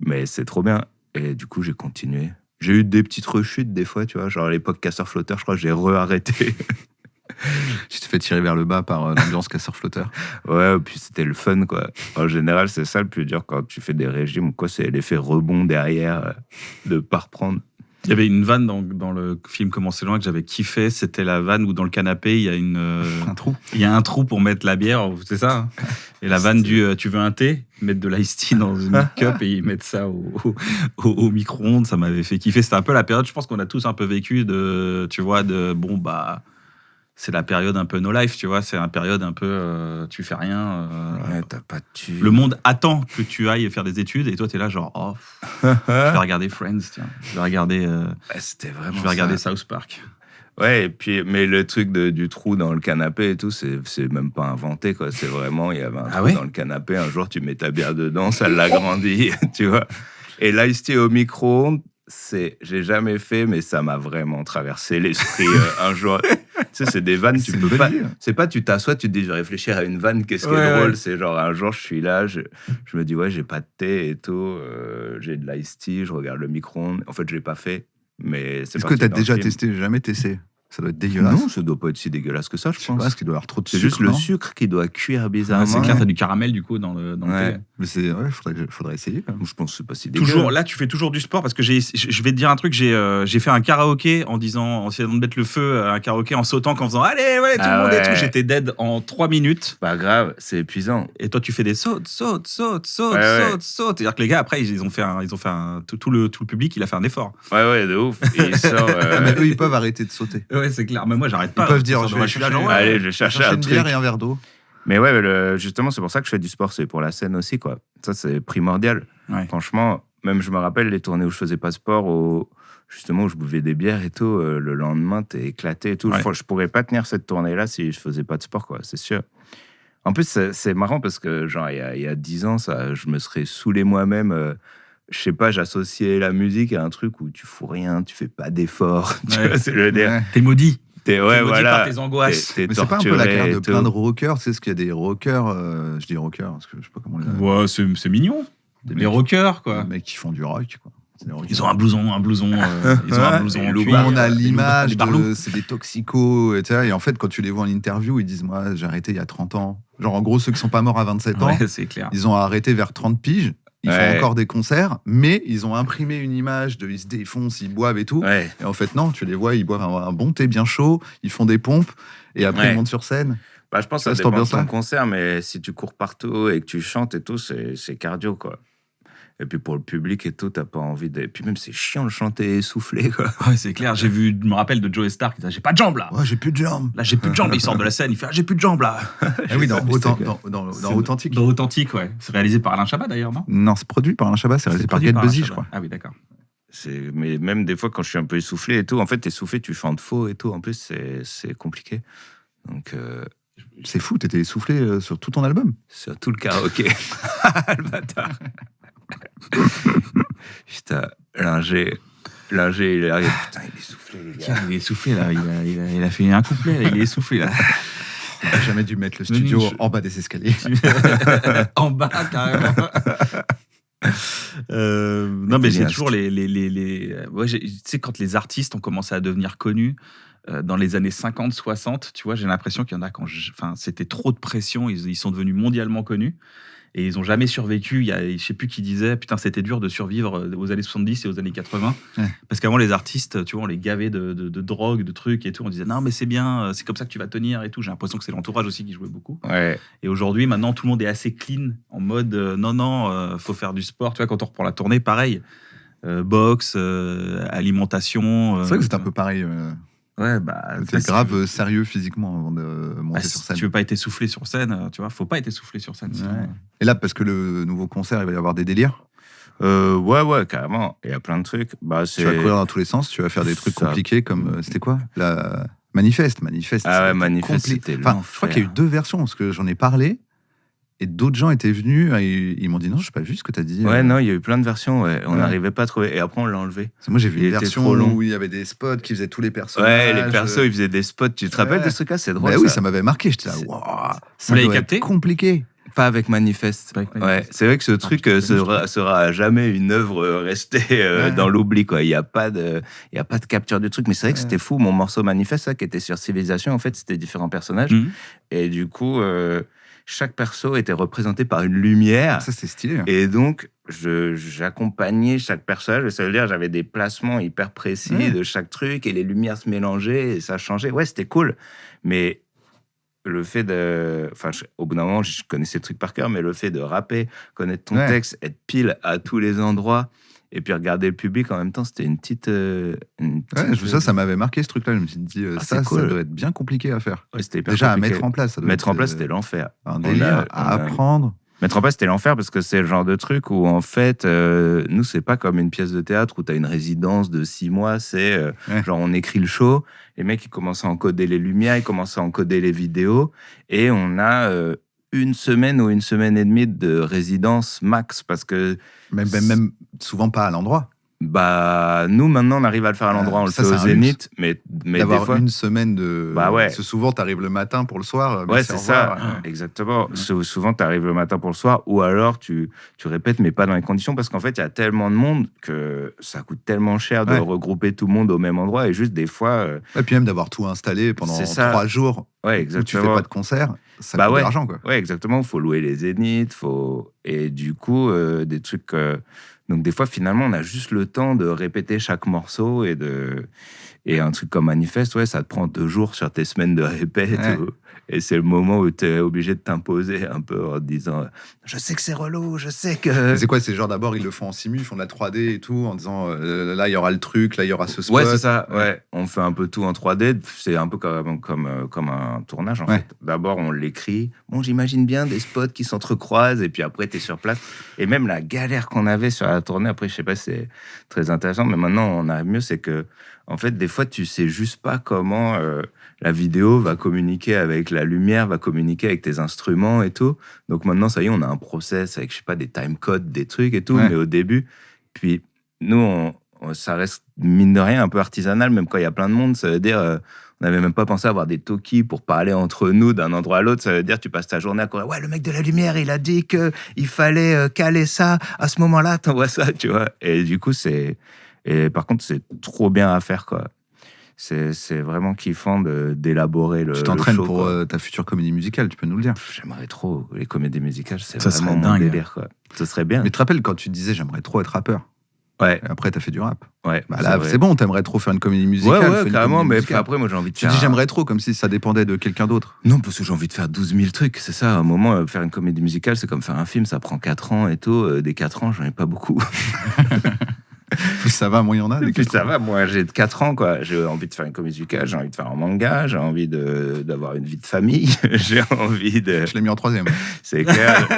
Mais c'est trop bien. Et du coup, j'ai continué. J'ai eu des petites rechutes des fois, tu vois, genre à l'époque casseur-flotteur, je crois que j'ai re-arrêté. Tu t'es fait tirer vers le bas par l'ambiance casseur-flotteur. Ouais, puis c'était le fun, quoi. En général, c'est ça le plus dur quand tu fais des régimes ou quoi, c'est l'effet rebond derrière, de pas reprendre. Il y avait une vanne dans le film Comment c'est loin que j'avais kiffé. C'était la vanne où dans le canapé, il y a Un trou. il y a un trou pour mettre la bière, c'est ça hein. Et la vanne du tu veux un thé, mettre de l'ice tea dans une cup et ils mettent ça au micro-ondes, ça m'avait fait kiffer. C'était un peu la période, je pense qu'on a tous un peu vécu tu vois, bon bah c'est la période un peu no life, tu vois, c'est une période un peu tu fais rien. Ouais, t'as pas de thune. Le monde attend que tu ailles faire des études et toi t'es là genre oh, je vais regarder Friends, tiens, je vais regarder Ouais, c'était vraiment je vais regarder ça. South Park. Ouais, et puis, mais le truc du trou dans le canapé et tout, c'est même pas inventé, quoi. C'est vraiment, il y avait un Ah trou ouais dans le canapé, un jour tu mets ta bière dedans, ça l'agrandit, tu vois. Et l'ice tea au micro-ondes, j'ai jamais fait, mais ça m'a vraiment traversé l'esprit un jour. Tu sais, c'est des vannes, tu C'est peux une pas. bonne idée. C'est pas, tu t'assois, tu te dis, je vais réfléchir à une vanne, qu'est-ce qui Ouais, est drôle. ouais. C'est genre, un jour, je suis là, je me dis, ouais, j'ai pas de thé et tout, j'ai de l'ice tea, je regarde le micro-ondes. En fait, je l'ai pas fait, mais c'est Est-ce que parti t'as dans le déjà film. testé? J'ai jamais testé. Ça doit être dégueulasse. Non, ça doit pas être si dégueulasse que ça, je Je sais pense. pas, parce qu'il doit y avoir trop de C'est sucre. juste le non sucre qui doit cuire Ouais, bizarrement. c'est clair, t'as du caramel du coup dans le Ouais. thé. Mais c'est, ouais, faudrait essayer quand même. Je pense que c'est pas si dégueulasse. Toujours, là, tu fais toujours du sport parce que je vais te dire un truc. J'ai fait un karaoké en essayant de mettre le feu à un karaoké en sautant, en faisant allez, ouais, tout Ah le monde et ouais. tout. J'étais dead en 3 minutes. Pas grave, c'est épuisant. Et toi, tu fais des sautes. Ouais. C'est-à-dire que les gars, après, ils ont fait tout le public, il a fait un effort. Ouais, de ouf. Et il sort. Ah, mais eux, ils peuvent arrêter de sauter. Ouais, c'est clair. Mais moi, j'arrête Ils pas. peuvent dire, Dans je ma vais suis là, chercher, genre, ouais. Allez, je vais chercher un une truc. bière et un verre d'eau. Mais ouais, justement, c'est pour ça que je fais du sport, c'est pour la scène aussi, quoi. Ça, c'est primordial. Ouais. Franchement, même je me rappelle les tournées où je faisais pas sport, justement où je buvais des bières et tout, le lendemain, t'es éclaté et tout. Ouais. Je pourrais pas tenir cette tournée-là si je faisais pas de sport, quoi, c'est sûr. En plus, c'est marrant parce que, genre, il y a 10 ans, je me serais saoulé moi-même. Je sais pas, j'associais la musique à un truc où tu fous rien, tu fais pas d'efforts. Tu Ouais. vois ce que je veux dire? Ouais. T'es maudit. T'es T'es maudit voilà. par tes angoisses. T'es Mais c'est pas un peu la torturé carrière de et plein de tout. rockers, tu sais, parce qu'il y a des rockers, je dis rockers, parce que je sais pas comment les Ouais, c'est mignon. des Les mecs, rockers, quoi. des mecs qui font du rock, quoi. C'est des rockers. Ils ont un blouson. Ils ont un blouson en Loup cuir. On a Les l'image barlots. de c'est des toxicos, etc. Et en fait, quand tu les vois en interview, ils disent moi, j'ai arrêté il y a 30 ans. Genre, en gros, ceux qui sont pas morts à 27 ans, Ouais, c'est clair. ils ont arrêté vers 30 piges. Ils Ouais. font encore des concerts, mais ils ont imprimé une image de ils se défoncent, ils boivent et tout. Ouais. Et en fait, non, tu les vois, ils boivent un bon thé bien chaud, ils font des pompes, et après Ouais. ils montent sur scène. Bah, je pense que Ça, ça cette dépend de ambiance-là. ton concert, mais si tu cours partout et que tu chantes et tout, c'est cardio, quoi. Et puis pour le public et tout, t'as pas envie de... Et puis même, c'est chiant de chanter essoufflé, quoi. Ouais, c'est clair. Je me rappelle de Joe Star qui disait j'ai pas de jambes là. Ouais, j'ai plus de jambes. Là, j'ai plus de jambes. Il sort de la scène, il fait j'ai plus de jambes là. Ah oui, dans C'est- Authentique. Dans Authentique, ouais. C'est réalisé par Alain Chabat d'ailleurs, non? Non, c'est produit par Alain Chabat, c'est réalisé par produit Get Alain Buzzy, je Chabat. crois. Ah oui, d'accord. Mais même des fois, quand je suis un peu essoufflé et tout, en fait, t'es essoufflé, tu chantes faux et tout. En plus, c'est compliqué. Donc, C'est fou, t'étais essoufflé sur tout ton album. sur tout le karaoké. Le bâtard. Putain, Linger, il arrive. Putain, il est essoufflé, les gars. Tiens, il est essoufflé là. Il a fait un couplet là. Il est essoufflé là. T'as jamais dû mettre le studio je- en bas des escaliers. En bas carrément. Non mais c'est Cinéaste. toujours ouais, tu sais quand les artistes ont commencé à devenir connus dans les années 50 60 tu vois j'ai l'impression qu'il y en a c'était trop de pression ils sont devenus mondialement connus et ils ont jamais survécu il y a je sais plus qui disait putain c'était dur de survivre aux années 70 et aux années 80 Ouais. parce qu'avant les artistes tu vois on les gavait de drogue de trucs et tout on disait non mais c'est bien c'est comme ça que tu vas tenir et tout j'ai l'impression que c'est l'entourage aussi qui jouait beaucoup. Ouais. Et aujourd'hui, maintenant, tout le monde est assez clean, en mode non, faut faire du sport. Tu vois, quand on reprend la tournée, pareil. Boxe, alimentation. C'est vrai que c'est un peu pareil. Ouais, bah. T'es si grave tu veux- sérieux physiquement avant de bah, monter sur si scène. tu veux pas être essoufflé sur scène, tu vois, faut pas être essoufflé sur scène. sinon, Ouais. Et là, parce que le nouveau concert, il va y avoir des délires. Ouais, carrément. Il y a plein de trucs. Bah, Tu vas courir dans tous les sens, tu vas faire des trucs Ça- compliqués comme. C'était quoi la... Manifeste. Ah ouais, c'était Manifeste, compli- c'était Enfin, l'enfer. je crois qu'il y a eu 2 versions, parce que j'en ai parlé, et d'autres gens étaient venus, et ils m'ont dit non, je n'ai pas vu ce que tu as dit. Ouais, non, il y a eu plein de versions. Ouais. On Ouais. n'arrivait pas à trouver. Et après, on l'a enlevé. Parce que moi, j'ai vu Il une était version trop long. où il y avait des spots qui faisaient tous les personnages. Ouais, les persos, ils faisaient des spots. Tu te rappelles Ouais. de ce cas? C'est drôle. Bah oui, ça m'avait marqué. J'étais là, C'est- waouh, Vous ça l'avez doit capté être compliqué. Pas avec Manifeste. Pas avec Ouais, Manifeste. c'est vrai que ce truc putain, sera à jamais une œuvre restée Ouais. dans l'oubli, quoi. Il y a pas de capture du truc. Mais c'est vrai que Ouais. c'était fou. Mon morceau Manifeste, ça, qui était sur Civilisation, en fait, c'était différents personnages. Mhm. Et du coup, chaque perso était représenté par une lumière. Ça, c'est stylé. hein. Et donc, j'accompagnais chaque personnage. Ça veut dire j'avais des placements hyper précis Ouais. de chaque truc et les lumières se mélangeaient et ça changeait. Ouais, c'était cool. Mais le fait de... Enfin, au bout d'un moment, je connaissais le truc par cœur, mais le fait de rapper, connaître ton Ouais. texte, être pile à tous les endroits et puis regarder le public en même temps, c'était une petite... Ouais, ça m'avait marqué ce truc-là. Je me suis dit, Ah, ça, c'est cool. ça doit être bien compliqué à faire. Ouais, c'était hyper Déjà, à compliqué. mettre en place. Ça doit Mettre en être, place, c'était l'enfer. un On délire, a- à on a- apprendre. Mettre en place, c'était l'enfer parce que c'est le genre de truc où, en fait, nous, c'est pas comme une pièce de théâtre où tu as une résidence de 6 mois. C'est Ouais. genre, on écrit le show, les mecs, ils commencent à encoder les lumières, ils commencent à encoder les vidéos, et on a une semaine ou une semaine et demie de résidence max parce que Même souvent pas à l'endroit. Bah, nous, maintenant, on arrive à le faire à l'endroit, on le ça, fait c'est au un Zénith, mais des D'avoir fois... une semaine de. Bah ouais. Parce que souvent, t'arrives le matin pour le soir. Ouais, merci, c'est au ça, revoir. exactement. Souvent, tu arrives le matin pour le soir, ou alors tu répètes, mais pas dans les conditions, parce qu'en fait, il y a tellement de monde que ça coûte tellement cher de Ouais. regrouper tout le monde au même endroit, et juste des fois... Et puis même d'avoir tout installé pendant C'est ça. 3 jours Ouais, où tu exactement. fais pas de concert, ça Bah coûte ouais. de l'argent, quoi. Ouais, exactement. Il faut louer les zéniths, et du coup, des trucs... Donc des fois, finalement, on a juste le temps de répéter chaque morceau, et un truc comme Manifeste, ouais, ça te prend 2 jours sur tes semaines de répète. Ouais. Et c'est le moment où tu es obligé de t'imposer un peu en te disant « Je sais que c'est relou, je sais que... » C'est quoi, c'est genre d'abord ils le font en simu, ils font de la 3D et tout, en disant là il y aura le truc, là il y aura ce spot. Ouais, c'est ça. Ouais. On fait un peu tout en 3D. C'est un peu comme un tournage, en Ouais. fait. D'abord, on l'écrit. Bon, j'imagine bien des spots qui s'entrecroisent, et puis après, tu es sur place. Et même la galère qu'on avait sur la tournée, après, je sais pas si c'est très intéressant, mais maintenant, on arrive mieux, c'est que, en fait, des fois, tu sais juste pas comment la vidéo va communiquer avec la lumière, va communiquer avec tes instruments et tout. Donc maintenant, ça y est, on a un process avec, je sais pas, des timecodes, des trucs et tout. Ouais. Mais au début, puis nous, ça reste, mine de rien, un peu artisanal, même quand il y a plein de monde. Ça veut dire, on n'avait même pas pensé à avoir des talkies pour parler entre nous d'un endroit à l'autre. Ça veut dire, tu passes ta journée à courir. Ouais, le mec de la lumière, il a dit qu'il fallait caler ça à ce moment-là, t'envoies ça, tu vois. Et du coup, et par contre, c'est trop bien à faire, quoi. C'est vraiment kiffant d'élaborer le Tu t'entraînes show, pour quoi. ta future comédie musicale, tu peux nous le dire. J'aimerais trop les comédies musicales, c'est Ça vraiment serait mon dingue. délire, quoi. Ce serait bien. Mais tu te rappelles quand tu disais j'aimerais trop être rappeur, Ouais, et après t'as fait du rap. ouais. Bah là c'est bon, t'aimerais trop faire une comédie musicale. Ouais, fais ouais, une carrément, comédie mais musicale. après, moi, j'ai envie de Tu faire... dis j'aimerais trop comme si ça dépendait de quelqu'un d'autre. Non, parce que j'ai envie de faire 12 000 trucs, c'est ça. À un moment, faire une comédie musicale, c'est comme faire un film, ça prend 4 ans et tout. Des 4 ans, j'en ai pas beaucoup. Plus ça va, moins il y en a. Et puis ça va, moi, j'ai 4 ans, quoi. J'ai envie de faire une comédie musicale, j'ai envie de faire un manga, j'ai envie d'avoir une vie de famille, j'ai envie de... Je l'ai mis en 3e. C'est clair.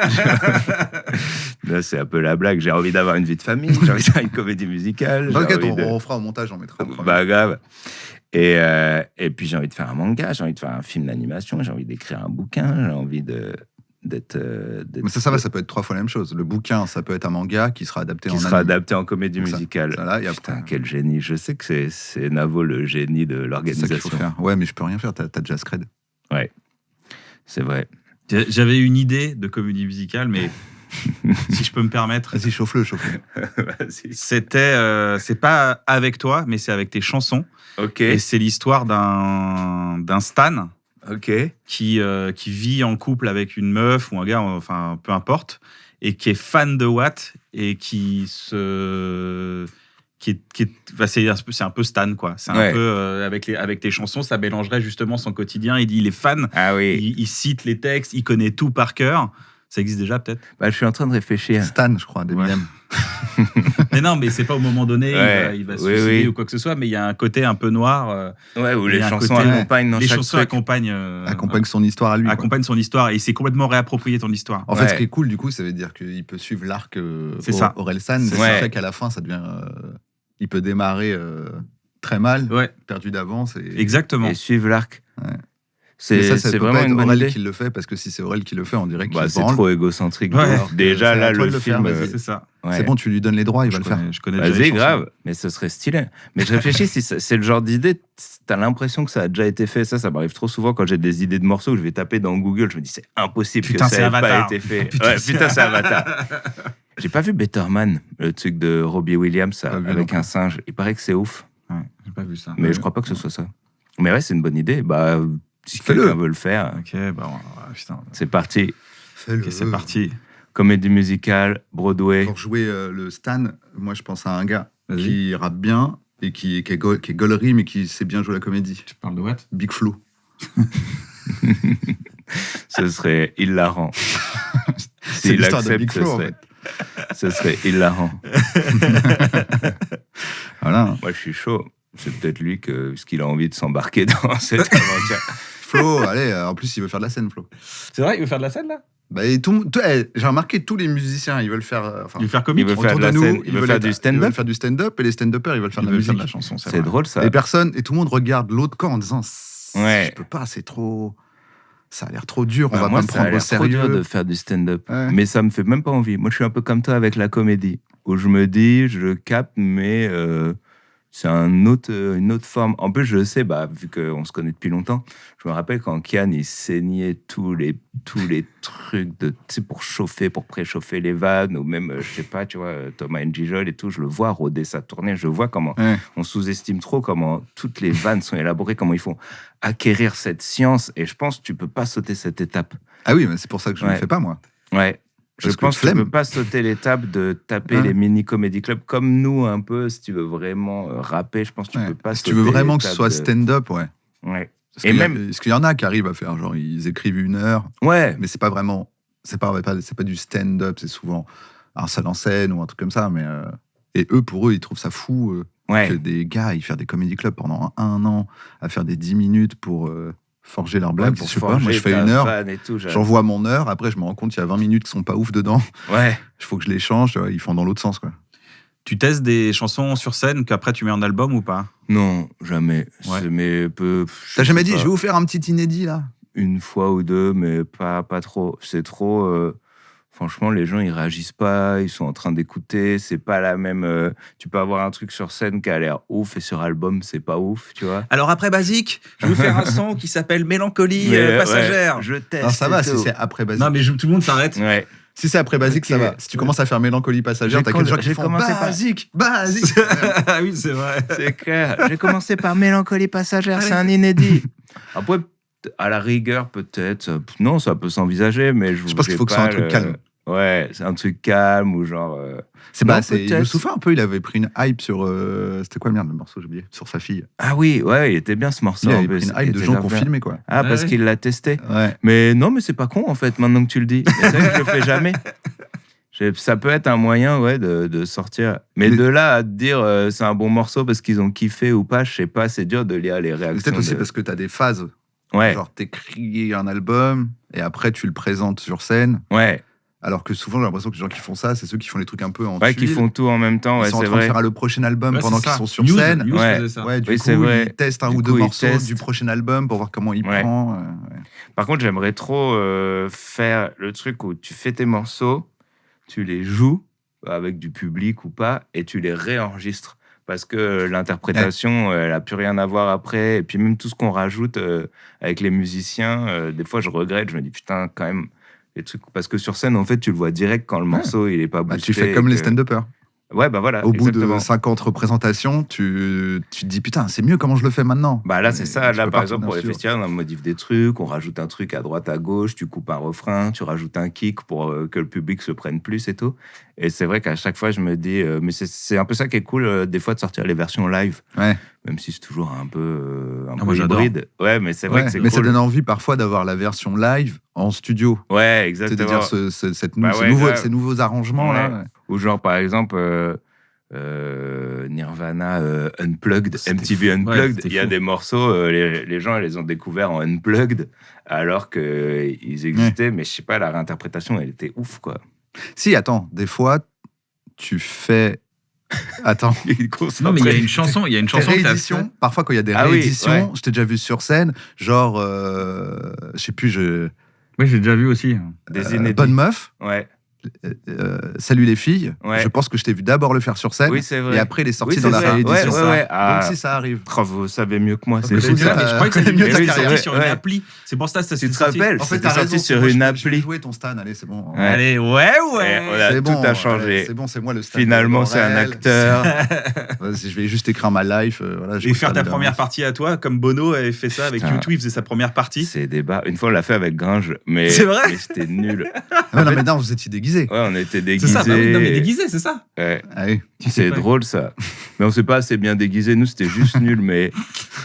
Là, c'est un peu la blague. J'ai envie d'avoir une vie de famille, j'ai envie de faire une comédie musicale. T'inquiète, j'ai envie on fera au montage, on mettra. Bah, grave. Et puis, j'ai envie de faire un manga, j'ai envie de faire un film d'animation, j'ai envie d'écrire un bouquin, j'ai envie d'être... Mais ça va, ça peut être 3 fois la même chose. Le bouquin, ça peut être un manga qui sera adapté qui en sera anime. adapté en comédie Donc ça, musicale. ça là, et Putain, après, quel génie. Je sais que c'est Navo le génie de c'est ça qu'il l'organisation. faut faire. Ouais, mais je peux rien faire, t'as déjà Scred. Ouais, c'est vrai. J'avais une idée de comédie musicale, mais si je peux me permettre, Vas-y, chauffe-le, chauffe-le. Vas-y. c'est pas avec toi, mais c'est avec tes chansons. Ok, Et c'est l'histoire d'un Stan ok. qui vit en couple avec une meuf ou un gars, enfin peu importe, et qui est fan de Watt et enfin, c'est un peu Stan, quoi. C'est un Ouais. peu avec tes chansons, ça mélangerait justement son quotidien. Il est fan, Ah oui. il cite les textes, il connaît tout par cœur. Ça existe déjà peut-être. Bah, je suis en train de réfléchir. Stan, je crois, d'Eminem. Mais non, mais c'est pas au moment donné, Ouais, il va se oui, suicider oui. ou quoi que ce soit, mais il y a un côté un peu noir. Ouais, où Il y les a un chansons côté- accompagnent dans Les chaque chansons truc. accompagnent, Accompagne son histoire à lui. quoi. accompagnent son histoire et c'est complètement réapproprié ton histoire. En fait, Ouais. ce qui est cool, du coup, ça veut dire qu'il peut suivre l'arc C'est ça. Orelsan. C'est C'est ça. fait qu'à la fin, ça devient. Il peut démarrer très mal, Ouais, perdu d'avance. Et... exactement. Et suivre l'arc. Ouais. C'est Mais ça c'est peut vraiment pas être une bonne Aurel idée. qui le fait, parce que si c'est Aurel qui le fait, on dirait qu'il Bah, se c'est branle. trop égocentrique. Ouais. Alors que Déjà, c'est là, à toi le de le faire, film... vas-y. C'est ça. ouais. C'est bon, tu lui donnes les droits, il va le faire. Je connais déjà les Vas-y, chansons. grave, mais ce serait stylé. Mais je réfléchis, si c'est le genre d'idée, t'as l'impression que ça a déjà été fait. Ça m'arrive trop souvent quand j'ai des idées de morceaux où je vais taper dans Google, je me dis c'est impossible Putain, que c'est ça ait pas Avatar. été fait. Putain, Ouais, putain, c'est Avatar. J'ai pas vu Better Man, le truc de Robbie Williams Pas vu non avec plus. un singe. Il paraît que c'est ouf, Ouais, j'ai pas vu ça. mais je crois pas que ce soit ça. Mais ouais, c'est une bonne idée. Bah, si Fais-le. quelqu'un veut le faire, Ok, bah putain. c'est parti. Fais-le. Ok, c'est parti. Comédie musicale, Broadway. Pour jouer le Stan, moi, je pense à un gars Vas-y. qui rappe bien et qui est gaulerie, mais qui sait bien jouer la comédie. Tu parles de what? Big Flo. Ce serait hilarant. C'est S'il l'histoire de accepte, Big Flo, en ce serait hilarant. Voilà. Moi, je suis chaud. C'est peut-être lui ce qu'il a envie de s'embarquer dans cette aventure. Flo, allez, en plus, il veut faire de la scène, Flo. C'est vrai, il veut faire de la scène là? Bah, et j'ai remarqué tous les musiciens, ils veulent faire. Enfin, Il veut faire comique? Il veut faire autour de la nous, scène, il veut veulent faire être- du Ils stand-up. veulent faire du stand-up et les stand-uppers, ils veulent faire Il de la veut faire musique. de la chanson, C'est vrai. drôle, ça. Et personne, et tout le monde regarde l'autre camp en disant Ouais. je peux pas, c'est trop. Ça a l'air trop dur, on Bah, va moi, pas me ça a prendre au l'air trop dur sérieux. de faire du stand-up. Ouais. Mais ça me fait même pas envie. Moi, je suis un peu comme toi avec la comédie. où je me dis, je capte, mais c'est une autre forme. En plus, je sais, vu qu'on se connaît depuis longtemps, je me rappelle quand Kian, il saignait tous les trucs pour chauffer, pour préchauffer les vannes, ou même, je sais pas, tu vois, Thomas Njijol et tout, je le vois rôder sa tournée, je vois comment on sous-estime trop, comment toutes les vannes sont élaborées, comment ils font acquérir cette science, et je pense que tu peux pas sauter cette étape. Ah oui, mais c'est pour ça que je ne le fais pas, moi. Ouais. Je pense que tu ne peux pas sauter l'étape de taper les mini-comédie clubs comme nous, un peu, si tu veux vraiment rapper. Je pense que tu peux pas sauter. Si tu veux vraiment que ce soit stand-up, ouais. Parce qu'il y en a qui arrivent à faire, genre, ils écrivent 1 heure. Ouais. Mais c'est pas vraiment. C'est pas du stand-up, c'est souvent un seul en scène ou un truc comme ça. Mais, et pour eux, ils trouvent ça fou que des gars, ils font des comédie clubs pendant 1 an, à faire des 10 minutes pour. Forger leur blague, je sais pas, moi je fais 1 heure, j'envoie mon heure, après je me rends compte qu'il y a 20 minutes qui sont pas ouf dedans. Ouais. Il faut que je les change, ils font dans l'autre sens, quoi. Tu testes des chansons sur scène qu'après tu mets en album ou pas? Non, jamais. Ouais. T'as jamais dit, je vais vous faire un petit inédit là? 1 fois ou 2, mais pas trop. C'est trop. Franchement, les gens, ils réagissent pas, ils sont en train d'écouter, c'est pas la même... tu peux avoir un truc sur scène qui a l'air ouf, et sur album, c'est pas ouf, tu vois. Alors après Basique, je vais vous faire un son qui s'appelle Mélancolie passagère. Ouais, je teste. Alors ça va, si c'est après Basique. Non, mais tout le monde s'arrête. Ouais. Si c'est après Basique, ça va. Si tu commences à faire Mélancolie passagère, t'as quelques gens qui font Basique. Ah oui, c'est vrai. C'est clair. J'ai commencé par Mélancolie passagère, c'est un inédit. Après, à la rigueur, peut-être. Non, ça peut s'envisager, mais je pense qu'il faut que ce soit un truc calme. Ouais, c'est un truc calme ou genre. Youssoufa un peu, il avait pris une hype sur. C'était quoi le morceau, j'ai oublié? Sur sa fille. Ah oui, ouais, il était bien ce morceau. Il avait pris une hype de gens qui ont filmé, quoi. Ah, parce qu'il l'a testé. Ouais. Mais non, mais c'est pas con en fait, maintenant que tu le dis. C'est vrai que je le fais jamais. Ça peut être un moyen, de sortir. Mais de là à te dire c'est un bon morceau parce qu'ils ont kiffé ou pas, je sais pas, c'est dur de lire les réactions. Peut-être aussi parce que t'as des phases. Ouais. Genre, t'écris un album et après tu le présentes sur scène. Ouais. Alors que souvent, j'ai l'impression que les gens qui font ça, c'est ceux qui font les trucs un peu en tuile. Qui font tout en même temps, ils sont en train de faire le prochain album pendant qu'ils sont sur News, scène. News faisait ça. Du coup, ils testent un ou 2 morceaux du prochain album pour voir comment il prend. Par contre, j'aimerais trop faire le truc où tu fais tes morceaux, tu les joues avec du public ou pas, et tu les réenregistres. Parce que l'interprétation, elle n'a plus rien à voir après. Et puis même tout ce qu'on rajoute avec les musiciens, des fois je regrette, je me dis putain, quand même, les trucs. Parce que sur scène, en fait, tu le vois direct quand le morceau, il n'est pas boosté. Tu fais comme les stand-uppers. Ouais, voilà. Au bout de 50 représentations, tu te dis putain, c'est mieux comment je le fais maintenant. Là, c'est ça. Là, par exemple, pour les festivals, on modifie des trucs, on rajoute un truc à droite, à gauche, tu coupes un refrain, tu rajoutes un kick pour que le public se prenne plus et tout. Et c'est vrai qu'à chaque fois, je me dis, mais c'est un peu ça qui est cool, des fois, de sortir les versions live. Ouais. Même si c'est toujours un peu moi, hybride. Ouais, mais c'est vrai que c'est cool. Mais ça donne envie parfois d'avoir la version live en studio. Ouais, exactement. C'est-à-dire ces nouveaux arrangements là. Ou genre, par exemple, Nirvana Unplugged, MTV Unplugged, il y a des morceaux, les gens les ont découverts en Unplugged alors qu'ils existaient, mais je sais pas, la réinterprétation, elle était ouf, quoi. Si, attends, des fois, tu fais... Attends. Non, mais il y a une chanson rééditions, parfois quand il y a des rééditions, je t'ai déjà vu sur scène, genre, je sais plus, Oui, j'ai déjà vu aussi. Bonne Meuf. Ouais. Salut les filles. Je pense que je t'ai vu d'abord le faire sur scène. Oui, c'est vrai. Et après, il est sorti dans la réédition. Donc si ça arrive. Vous savez mieux que moi. C'est fou, ça. Je crois que c'est sorti sur une appli. C'est pour ça que ça tu te rappelles. En fait, t'as sorti sur une appli. Je vais jouer ton Stan, allez, c'est bon. Allez, ouais. Tout a changé. C'est bon, c'est moi le Stan. Finalement, c'est un acteur. Je vais juste écrire ma life. Et faire ta première partie à toi, comme Bono avait fait ça avec YouTube, il faisait sa première partie. C'est débat. Une fois, on l'a fait avec Gringe, mais c'était nul. Non, vous étiez déguisés. Ouais, on était déguisés. C'est ça, non mais déguisé, c'est ça. Ouais. Ah oui. C'est drôle ça. Mais on s'est pas assez bien déguisé. Nous, c'était juste nul. Mais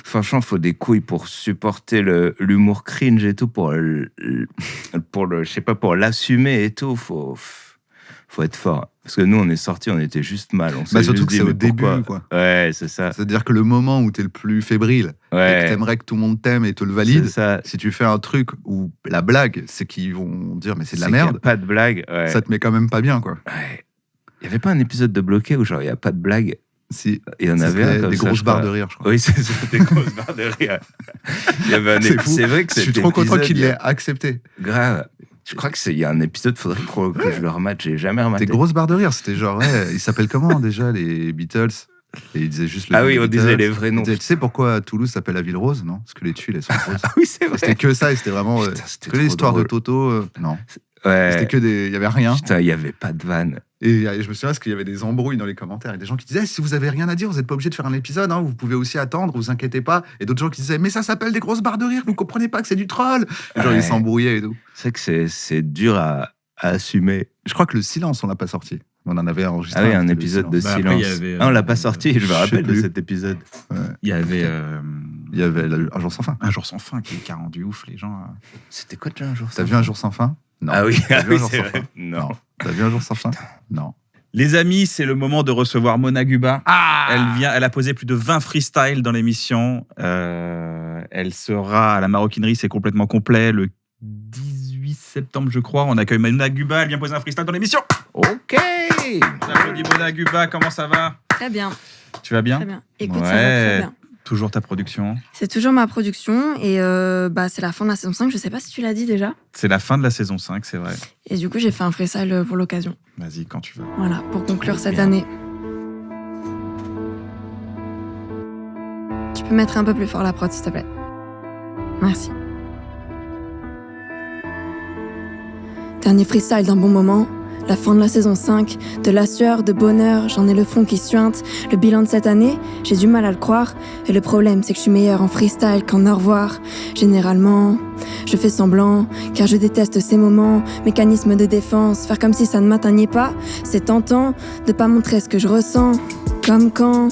franchement, il faut des couilles pour supporter l'humour cringe et tout, pour je sais pas, pour l'assumer et tout. Faut être fort. Parce que nous, on est sortis, on était juste mal. On s'est surtout juste que dit, c'est au début, pourquoi quoi. Ouais, c'est ça. C'est-à-dire que le moment où t'es le plus fébrile, et que t'aimerais que tout le monde t'aime et te le valide, si tu fais un truc où la blague, c'est qu'ils vont dire mais c'est de la merde. Y a pas de blague. Ouais. Ça te met quand même pas bien, quoi. Ouais. Il y avait pas un épisode de Bloqué où genre il y a pas de blague. Si. Il y en avait un comme des ça, grosses barres de rire, je crois. Oui, c'est des grosses barres de rire. Il y avait un c'est fou. C'est vrai que je suis trop content qu'il l'ait accepté. Grave. Je crois qu'il y a un épisode, faudrait que je le remate, j'ai jamais rematé. C'était grosse barre de rire. C'était genre, ouais, ils s'appellent comment déjà, les Beatles? Et ils disaient juste le Ah nom oui, des on Beatles. disait les vrais noms. Tu sais pourquoi Toulouse s'appelle la ville rose, non? Parce que les tuiles, elles sont roses. Ah oui, c'est vrai. C'était que ça, et c'était vraiment. Putain, c'était que trop l'histoire de drôle. Toto, non. Ouais. C'était que des. Il y avait rien. Putain, il y avait pas de vanne. Et je me souviens parce qu'il y avait des embrouilles dans les commentaires. Et des gens qui disaient, si vous avez rien à dire, vous n'êtes pas obligé de faire un épisode, hein, vous pouvez aussi attendre, vous inquiétez pas. Et d'autres gens qui disaient, mais ça s'appelle des grosses barres de rire, vous comprenez pas que c'est du troll. Et genre, Ouais. ils s'embrouillaient et tout. C'est que c'est dur à assumer. Je crois que le silence, on l'a pas sorti. On en avait enregistré. Ah oui, un c'était le épisode de silence. Bah, après, silence. il y avait, Ah, on l'a pas sorti, je me je sais rappelle de plus. cet épisode. Il y avait Il y avait Un jour sans fin. Un jour sans fin qui a rendu ouf les gens. C'était quoi déjà un jour T'as vu Un jour sans fin? Non. Ah oui, T'as vu Un jour c'est sans vrai. fin? Non. T'as vu Un jour sans fin? Non. Les amis, c'est le moment de recevoir Mona Guba. Elle a posé plus de 20 freestyles dans l'émission. Elle sera à la maroquinerie, c'est complètement complet, le 18 septembre, je crois. On accueille Mona Guba, elle vient poser un freestyle dans l'émission. Ok. On applaudit Mona Guba, comment ça va? Très bien, Tu vas bien? très bien. Écoute, Ouais. ça va très bien. Toujours ta production. C'est toujours ma production et c'est la fin de la saison 5. Je sais pas si tu l'as dit déjà. C'est la fin de la saison 5, c'est vrai. Et du coup, j'ai fait un freestyle pour l'occasion. Vas-y, quand tu veux. Voilà, pour conclure cette Bien. année. Tu peux mettre un peu plus fort la prod, s'il te plaît. Merci. Dernier freestyle d'un bon moment. La fin de la saison 5, de la sueur, de bonheur, j'en ai le fond qui suinte. Le bilan de cette année, j'ai du mal à le croire. Et le problème, c'est que je suis meilleur en freestyle qu'en au revoir. Généralement, je fais semblant, car je déteste ces moments. Mécanisme de défense, faire comme si ça ne m'atteignait pas. C'est tentant de pas montrer ce que je ressens. Comme quand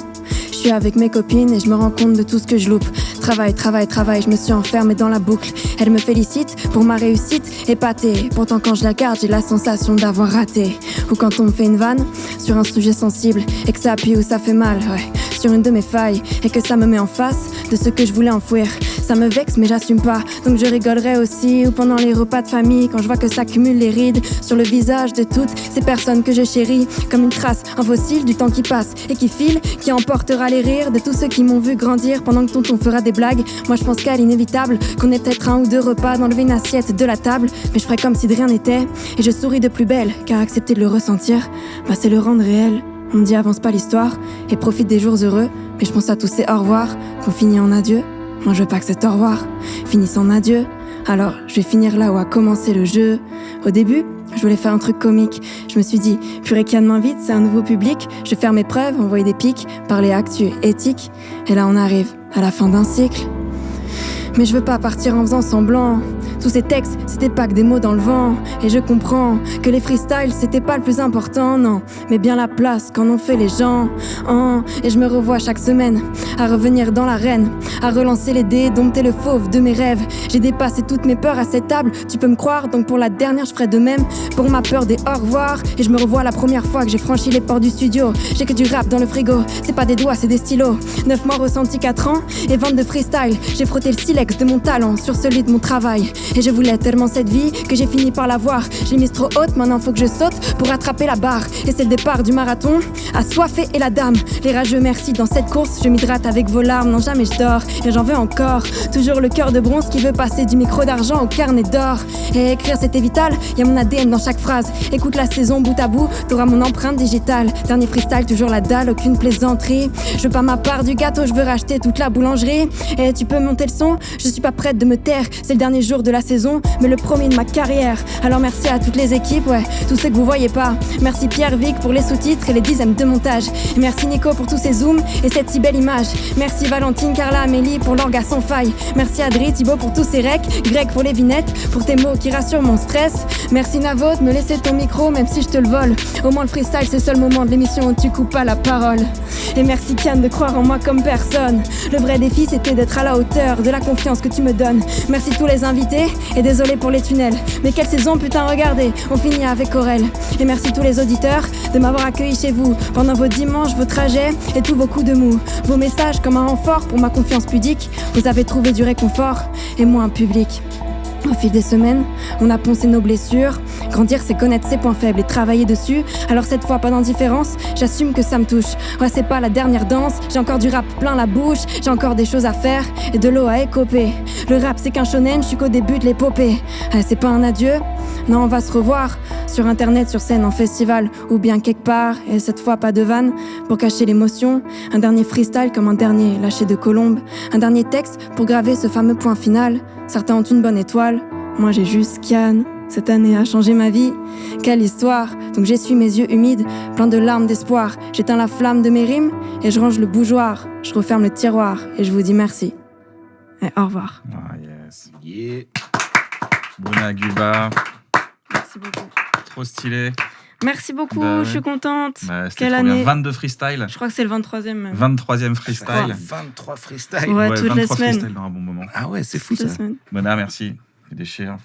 je suis avec mes copines et je me rends compte de tout ce que je loupe. Travail, travail, travail, je me suis enfermée dans la boucle. Elle me félicite pour ma réussite, épatée. Pourtant quand je la garde, j'ai la sensation d'avoir raté. Ou quand on me fait une vanne sur un sujet sensible et que ça appuie ou ça fait mal, ouais, sur une de mes failles, et que ça me met en face de ce que je voulais enfouir. Ça me vexe mais j'assume pas, donc je rigolerai aussi. Ou pendant les repas de famille, quand je vois que s'accumulent les rides sur le visage de toutes ces personnes que je chéris. Comme une trace, un fossile du temps qui passe et qui file, qui emportera les rires de tous ceux qui m'ont vu grandir. Pendant que tonton fera des blagues, moi je pense qu'à l'inévitable, qu'on ait peut-être un ou deux repas d'enlever une assiette de la table. Mais je ferai comme si de rien n'était, et je souris de plus belle, car accepter de le ressentir, bah c'est le rendre réel. On me dit avance pas l'histoire, et profite des jours heureux. Mais je pense à tous ces au revoir, qu'on finit en adieu. Moi je veux pas que cet au revoir finisse en adieu. Alors je vais finir là où a commencé le jeu. Au début, je voulais faire un truc comique. Je me suis dit, purée Kian m'invite, c'est un nouveau public. Je vais faire mes preuves, envoyer des pics, parler actu, éthique. Et là on arrive à la fin d'un cycle. Mais je veux pas partir en faisant semblant. Tous ces textes, c'était pas que des mots dans le vent. Et je comprends que les freestyles, c'était pas le plus important, non. Mais bien la place qu'en ont fait les gens. Et je me revois chaque semaine à revenir dans l'arène, à relancer les dés, dompter le fauve de mes rêves. J'ai dépassé toutes mes peurs à cette table, tu peux me croire. Donc pour la dernière, je ferai de même. Pour ma peur des au revoir. Et je me revois la première fois que j'ai franchi les portes du studio. J'ai que du rap dans le frigo, c'est pas des doigts, c'est des stylos. 9 mois ressentis 4 ans et 22 freestyle. J'ai frotté le silex de mon talent sur celui de mon travail. Et je voulais tellement cette vie que j'ai fini par la voir. Je l'ai mise trop haute, maintenant faut que je saute pour rattraper la barre. Et c'est le départ du marathon, assoiffé et la dame. Les rageux merci dans cette course, je m'hydrate avec vos larmes. Non jamais je dors, et j'en veux encore. Toujours le cœur de bronze qui veut passer du micro d'argent au carnet d'or. Et écrire c'était vital, y a mon ADN dans chaque phrase. Écoute la saison bout à bout, t'auras mon empreinte digitale. Dernier freestyle, toujours la dalle, aucune plaisanterie. Je veux pas ma part du gâteau, je veux racheter toute la boulangerie. Et tu peux monter le son, je suis pas prête de me taire. C'est le dernier jour de la saison, mais le premier de ma carrière. Alors merci à toutes les équipes, ouais, tous ceux que vous voyez pas. Merci Pierre Vic pour les sous-titres et les dizaines de montage. Et merci Nico pour tous ces zooms et cette si belle image. Merci Valentine, Carla, Amélie pour l'orga sans faille. Merci Adri, Thibaut pour tous ces recs. Greg pour les vignettes, pour tes mots qui rassurent mon stress. Merci Navo de me laisser ton micro même si je te le vole. Au moins le freestyle c'est le seul moment de l'émission où tu coupes pas la parole. Et merci Kian de croire en moi comme personne. Le vrai défi c'était d'être à la hauteur de la confiance que tu me donnes. Merci tous les invités et désolé pour les tunnels. Mais quelle saison putain, regardez, on finit avec Aurel. Et merci tous les auditeurs de m'avoir accueilli chez vous pendant vos dimanches, vos trajets et tous vos coups de mou. Vos messages comme un renfort pour ma confiance pudique. Vous avez trouvé du réconfort et moi un public. Au fil des semaines, on a poncé nos blessures. Grandir, c'est connaître ses points faibles et travailler dessus. Alors cette fois, pas d'indifférence, j'assume que ça me touche. Ouais, c'est pas la dernière danse, j'ai encore du rap plein la bouche. J'ai encore des choses à faire et de l'eau à écoper. Le rap, c'est qu'un shonen, je suis qu'au début de l'épopée. C'est pas un adieu, non, on va se revoir. Sur internet, sur scène, en festival, ou bien quelque part. Et cette fois, pas de vanne, pour cacher l'émotion. Un dernier freestyle comme un dernier lâché de colombe. Un dernier texte pour graver ce fameux point final. Certains ont une bonne étoile, moi j'ai juste Kian. Cette année a changé ma vie, quelle histoire. Donc j'essuie mes yeux humides, plein de larmes d'espoir. J'éteins la flamme de mes rimes et je range le bougeoir. Je referme le tiroir et je vous dis merci. Et au revoir. Ah, yes. Yeah. Bruna Guba, Merci beaucoup. trop stylé. Merci beaucoup, Bah ouais. je suis contente. Bah, c'était Quelle trop bien. année 22 freestyle. Je crois que c'est le 23e même. 23e freestyle. 23 freestyle. Ouais, toutes les 23 semaines. freestyle dans un bon moment. Ah ouais, c'est fou Toutes les ça. semaines. Mona, merci. Tu déchires.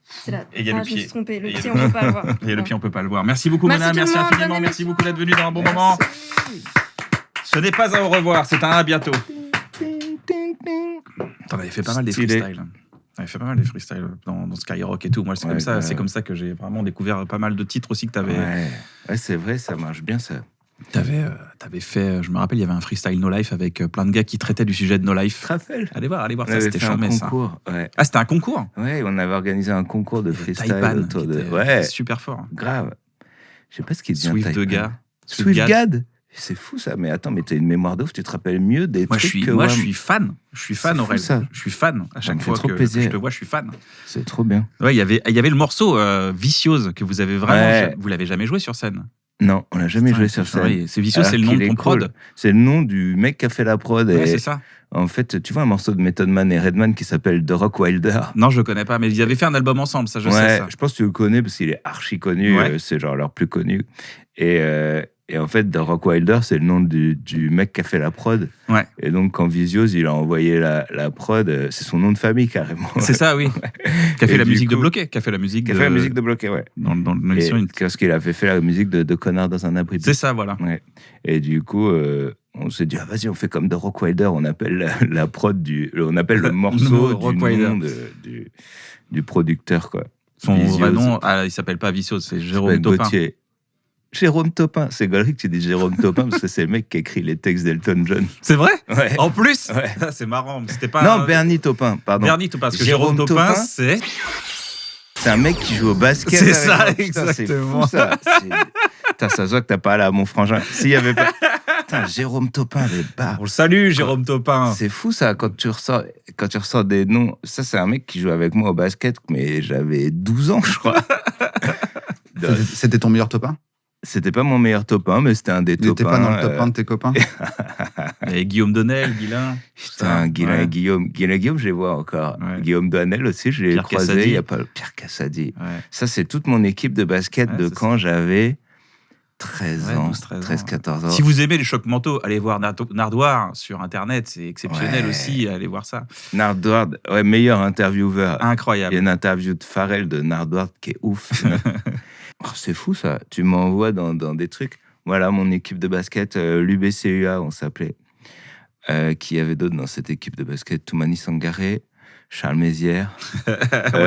C'est là. Et il y a le je me pied. suis trompée, le Et il y a pied le- on peut pas le voir. Et le pied, on peut pas le voir. Merci beaucoup, Merci Mona. tout le Merci monde, infiniment. bonne Merci émission. beaucoup d'être venu dans un bon moment. Ce n'est pas un au revoir, c'est un à bientôt. T'en avais fait pas mal des Stylé. freestyles. T'avais fait pas mal des freestyles dans Skyrock et tout. Moi, c'est Ouais, comme ça. ouais. C'est comme ça que j'ai vraiment découvert pas mal de titres aussi que t'avais. Ouais, c'est vrai, ça marche bien ça. T'avais fait. Je me rappelle, il y avait un freestyle No Life avec plein de gars qui traitaient du sujet de No Life. Raphaël. Allez voir On ça. avait C'était fait un charmé ça. concours. Ouais. Ah, c'était un concours. Ouais, on avait organisé un concours de freestyle Taipan, autour qui de. était Ouais, super fort. grave. Je sais pas ce qui devient Swift Taipan. de gars. SwiftGad. C'est fou ça, mais attends, mais t'as une mémoire de ouf, tu te rappelles mieux des Moi, trucs que je WAM. suis fan. Je suis fan, C'est fou, Aurel. ça. Je suis fan. À chaque me fait fois trop que plaisir. je te vois, je suis fan. C'est trop bien. Ouais, il y avait le morceau Viciouse que vous avez vraiment. Ouais. Vous l'avez jamais joué sur scène. Non, on l'a jamais joué sur scène. Ouais, c'est Viciouse, Alors c'est le nom qu'il de est ton prod. cool. C'est le nom du mec qui a fait la prod. Ouais, et c'est ça. en fait, tu vois un morceau de Method Man et Redman qui s'appelle The Rock Wilder. Non, je le connais pas, mais ils avaient fait un album ensemble, ça, je sais Ouais, ça. je pense que tu le connais parce qu'il est archi connu. Ouais. C'est genre leur plus connu. Et en fait, The Rock Wilder, c'est le nom du mec qui a fait la prod. Ouais. Et donc, quand Visios, il a envoyé la prod, c'est son nom de famille carrément. C'est ça, oui. Qui a fait Et la du musique de coup- Bloqué, qui a fait la musique Qui a fait la musique de Bloqué, ouais. dans l'émission. Et parce qu'il avait fait la musique de Connard dans un abri. C'est ça, voilà. Ouais. Et du coup, on s'est dit, ah, vas-y, on fait comme The Rock Wilder, on appelle la prod on appelle le morceau Rock du Wilder. nom du producteur, quoi. Son Visios. vrai nom, il s'appelle pas Viciouse, c'est Jérôme Ouais, Topin. Gauthier. Jérôme Topin. C'est galerie que tu dis Jérôme Topin parce que c'est le mec qui a écrit les textes d'Elton John. C'est vrai Ouais. En plus Ouais. Ah, c'est marrant, mais c'était pas. Non, Bernie Topin, pardon. Bernie Topin, parce que Jérôme Jérôme Topin, Topin, c'est. C'est un mec qui joue au basket. C'est avec ça, moi. Putain, exactement. C'est fou, ça. Putain, ça se voit que t'as pas allé à mon frangin. S'il y avait pas. Putain, Jérôme Topin, les barres. On le salue, Jérôme Topin. C'est fou ça quand tu ressors des noms. Ça, c'est un mec qui joue avec moi au basket, mais j'avais 12 ans, je crois. C'était ton meilleur top 1? C'était pas mon meilleur top 1, mais c'était un des Il top n'était 1. pas dans le top 1 de tes copains? Et Guillaume Donnel, Guilain. Putain, Guilain Ouais. et Guillaume. Guilain et Guillaume, je les vois encore. Ouais. Guillaume Douanel aussi, je l'ai Pierre croisé. Cassady. Il y a pas Pierre Cassady. Ouais. Ça, c'est toute mon équipe de basket Ouais, de c'est quand ça. j'avais 13 Ouais, ans. 12, 13 ans. 13-14 ans. Si vous aimez les chocs mentaux, allez voir Nardoire sur Internet, c'est exceptionnel Ouais. aussi, allez voir ça. Nardward, ouais, meilleur intervieweur. Il y a Incroyable. une interview de Pharrell de Nardward qui est ouf. Oh, c'est fou ça. Tu m'envoies dans des trucs. Voilà, mon équipe de basket, l'UBCUA, on s'appelait. Qui y avait d'autres dans cette équipe de basket? Toumani Sangaré, Charles Mézières. On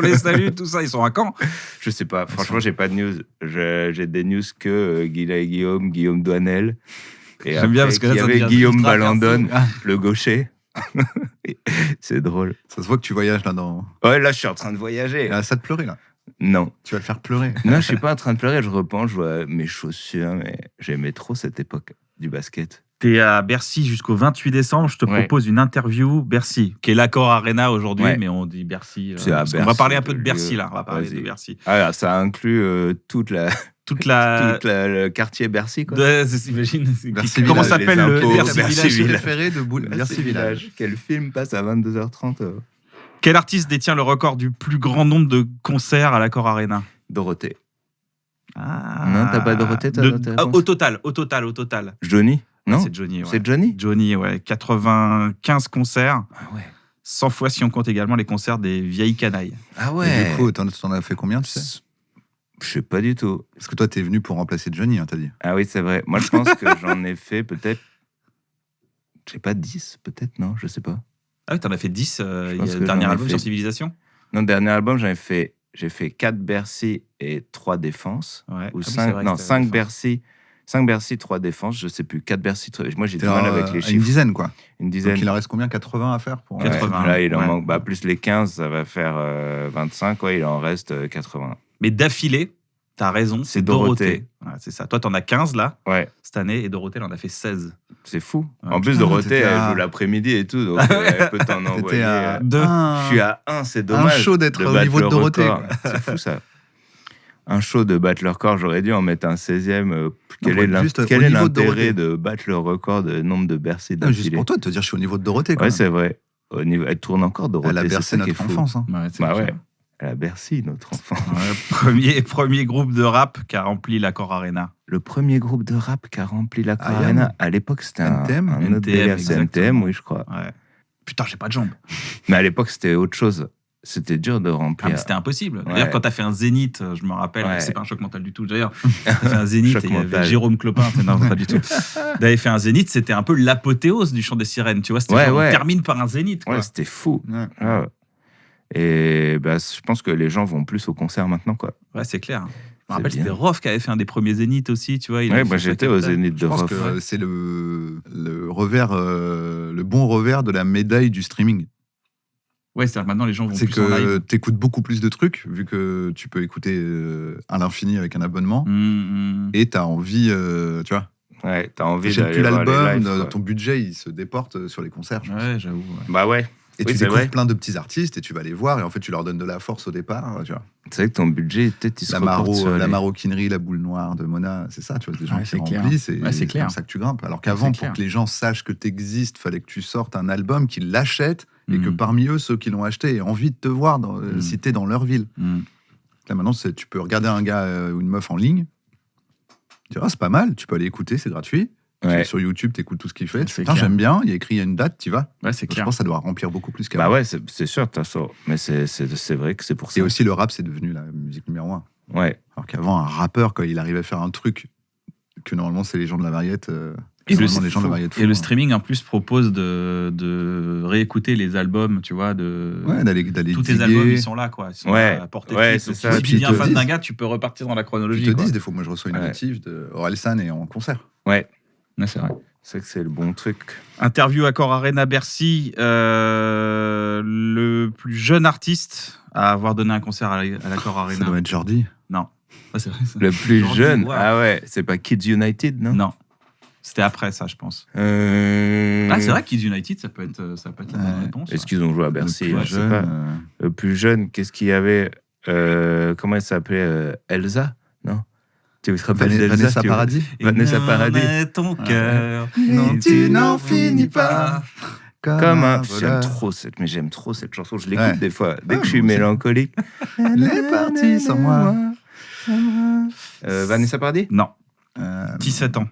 les salue, tout ça, ils sont à Caen. Je sais pas, franchement, j'ai pas de news. J'ai des news que Guilain et Guillaume, Guillaume Douanel. Et J'aime bien après, parce que qu'il là, y ça avait devient Guillaume ultra Balandon, perso. le gaucher. C'est drôle. Ça se voit que tu voyages là dans. Ouais, là, je suis en train de voyager. Ah, ça te pleurer là. Non. Tu vas le faire pleurer. Non, je suis pas en train de pleurer. Je repense, je vois mes chaussures. Mais j'aimais trop cette époque du basket. T'es à Bercy jusqu'au 28 décembre. Je te Ouais. propose une interview Bercy, qui est l'Accor Arena aujourd'hui, Ouais. mais on dit Bercy. C'est à parce qu'on va Bercy, parler un peu de le Bercy lieu. là. On va parler Vas-y. de Bercy. Ah, ça inclut toute le quartier Bercy, quoi. J'imagine. Bercy Comment Village, s'appelle les le impôts, Bercy Bercy Village Village. préféré de Boule. Bercy Village. Quel film passe à 22h30 Quel artiste détient le record du plus grand nombre de concerts à l'Accor Arena? Dorothée. Ah. Non, t'as pas Dorothée, toi, dans tes réponses Au total. Johnny. Non, C'est Johnny. Ouais. c'est Johnny. Johnny, ouais. 95 concerts. Ah ouais. 100 fois si on compte également les concerts des vieilles canailles. Ah Et ouais. du coup, t'en as fait combien, tu sais? Je sais pas du tout. Parce que toi, t'es venu pour remplacer Johnny, hein, t'as dit. Ah oui, c'est vrai. Moi, je pense que j'en ai fait peut-être. Je sais pas, 10, peut-être, non, je sais pas. Ah oui, t'en as fait 10, il y pense a que le dernier j'en ai album fait- sur Civilisation. Non, dernier album, j'ai fait 4 Bercy et 3 Défenses. Ouais. Ou Ah oui, c'est 5, vrai non, que c'était 5 la fin. Bercy. 5 Bercy, 3 Défenses, je sais plus. 4 Bercy, moi j'ai du T'es mal avec les à chiffres. une dizaine, quoi. Une dizaine. Donc il en reste combien 80 à faire pour... Ouais, 80, là, il en ouais. manque. Plus les 15, ça va faire 25. Ouais, il en reste 80. Mais d'affilée, t'as raison, c'est Dorothée. Ouais, c'est ça. Toi, t'en as 15 là, Ouais, cette année, et Dorothée, elle en a fait 16. c'est fou. Ouais, En plus, putain, Dorothée, t'étais elle à- joue l'après-midi et tout, donc elle peut t'en envoyer. T'étais à Deux. Je suis à 1, c'est dommage. show d'être au battre niveau de le Dorothée, record. C'est fou ça. Un show de battre le record, j'aurais dû en mettre un 16e. Quel pour est être juste au quel est niveau de l'intérêt Dorothée. de battre le record de nombre de Bercy Non, juste d'affilée? pour toi, de te dire je suis au niveau de Dorothée. Quand Ouais, même. c'est vrai. Au niveau... Elle tourne encore Dorothée. Elle a c'est bercé ça qui est notre fou. enfance. Hein. Ouais, c'est Bah clair. ouais. Elle a Bercy, notre enfant. Ouais, premier groupe de rap qui a rempli l'Accor Arena. Le premier groupe de rap qui a rempli la IAM. Arena, à l'époque, c'était NTM. un autre délire. C'est exactement. NTM, oui, je crois. Ouais. Putain, j'ai pas de jambes. Mais à l'époque, c'était autre chose. C'était dur de Ah, remplir. mais c'était impossible. Ouais. D'ailleurs, quand t'as fait un zénith, je me rappelle, Ouais. c'est pas un choc mental du tout. D'ailleurs, t'as fait un zénith Choc et il y avait mental. Jérôme Clopin. Non, pas du tout. T'avais fait un zénith, c'était un peu l'apothéose du chant des sirènes. Tu vois, c'était Ouais, genre, ouais. on termine par un zénith. Quoi. Ouais, c'était fou. Ouais. Ah ouais. Et bah, je pense que les gens vont plus au concert maintenant, quoi. Ouais, c'est clair. Je me C'est rappelle, bien. c'était Rof qui avait fait un des premiers zéniths aussi. Tu vois, il Ouais, avait moi fait ça j'étais au Captain. Zénith Je de pense Rof. que c'est le revers, le bon revers de la médaille du streaming. Ouais, c'est-à-dire que maintenant les gens vont C'est plus en que live. t'écoutes beaucoup plus de trucs, vu que tu peux écouter à l'infini avec un abonnement. Et t'as envie, tu vois, Ouais, t'as envie t'achètes d'aller plus voir les l'album, lives, quoi. ton budget il se déporte sur les concerts. je pense. Ouais, j'avoue. Ouais. Bah ouais. Et Oui, tu c'est découvres vrai. plein de petits artistes et tu vas les voir et en fait tu leur donnes de la force au départ. Tu vois. C'est vrai que ton budget, peut-être, il se reporte sur La les- maroquinerie, la boule noire de Mona, c'est ça, tu vois, des gens Ouais, qui c'est clair. remplissent et Ouais, c'est c'est clair. comme ça que tu grimpes. Alors qu'avant, C'est pour clair. que les gens sachent que tu existes, fallait que tu sortes un album, qu'ils l'achètent et que Mm. parmi eux, ceux qui l'ont acheté aient envie de te voir si t'es dans leur ville. Là maintenant, tu peux regarder un gars ou une meuf en ligne, tu dis, ah, c'est pas mal, tu peux aller écouter, c'est gratuit. Ouais. Sur YouTube, t'écoutes tout ce qu'il fait. C'est Putain, clair. j'aime bien, il y a écrit, il y a une date, tu vas. Ouais, c'est Je clair. pense que ça doit remplir beaucoup plus qu'avant. Bah ouais, c'est sûr, de toute façon. Mais c'est vrai que c'est pour ça. Et aussi, le rap, c'est devenu la musique numéro 1. Ouais. Alors qu'avant, un rappeur, quand il arrivait à faire un truc que normalement, c'est les gens de la variette. Et le, normalement, les gens de la variette et le font, streaming en plus propose de réécouter les albums, tu vois, Ouais, d'aller tous tes diguer. albums ils sont là quoi, ils sont Ouais, là à portée ouais, de c'est clic. ça. Donc, si Puis tu ils deviens te fan disent- d'un gars, tu peux repartir dans la Ils chronologie. te quoi. disent, des fois, moi je reçois une Ouais. notif de Orelsan et en concert. Ouais. Ouais, c'est vrai. C'est que c'est le bon truc. Interview Accor Arena Bercy, le plus jeune artiste à avoir donné un concert à l'Accor Ça Arena. doit être Jordi. Non. Ah, c'est vrai, ça. Le plus Jordi, jeune. wow. Ah ouais, c'est pas Kids United, non? Non. C'était après ça, je pense. Ah, c'est vrai, Kids United, ça peut être la bonne Ouais. réponse. Est-ce qu'ils ont joué à Le Bercy? plus Je sais jeune, pas. Le plus jeune, qu'est-ce qu'il y avait? Comment elle s'appelait? Elsa? Non? Tu te rappelles d'Elsa? Vanessa tu vois? Paradis. Vanessa Paradis. Ton cœur. Non, et tu n'en finis pas. Comme un. voleur. J'aime trop cette chanson. Je l'écoute Ouais. des fois. Dès que Ah, je suis moi aussi. mélancolique. Elle est partie sans moi. Vanessa Paradis? Non, Euh, 17 ans.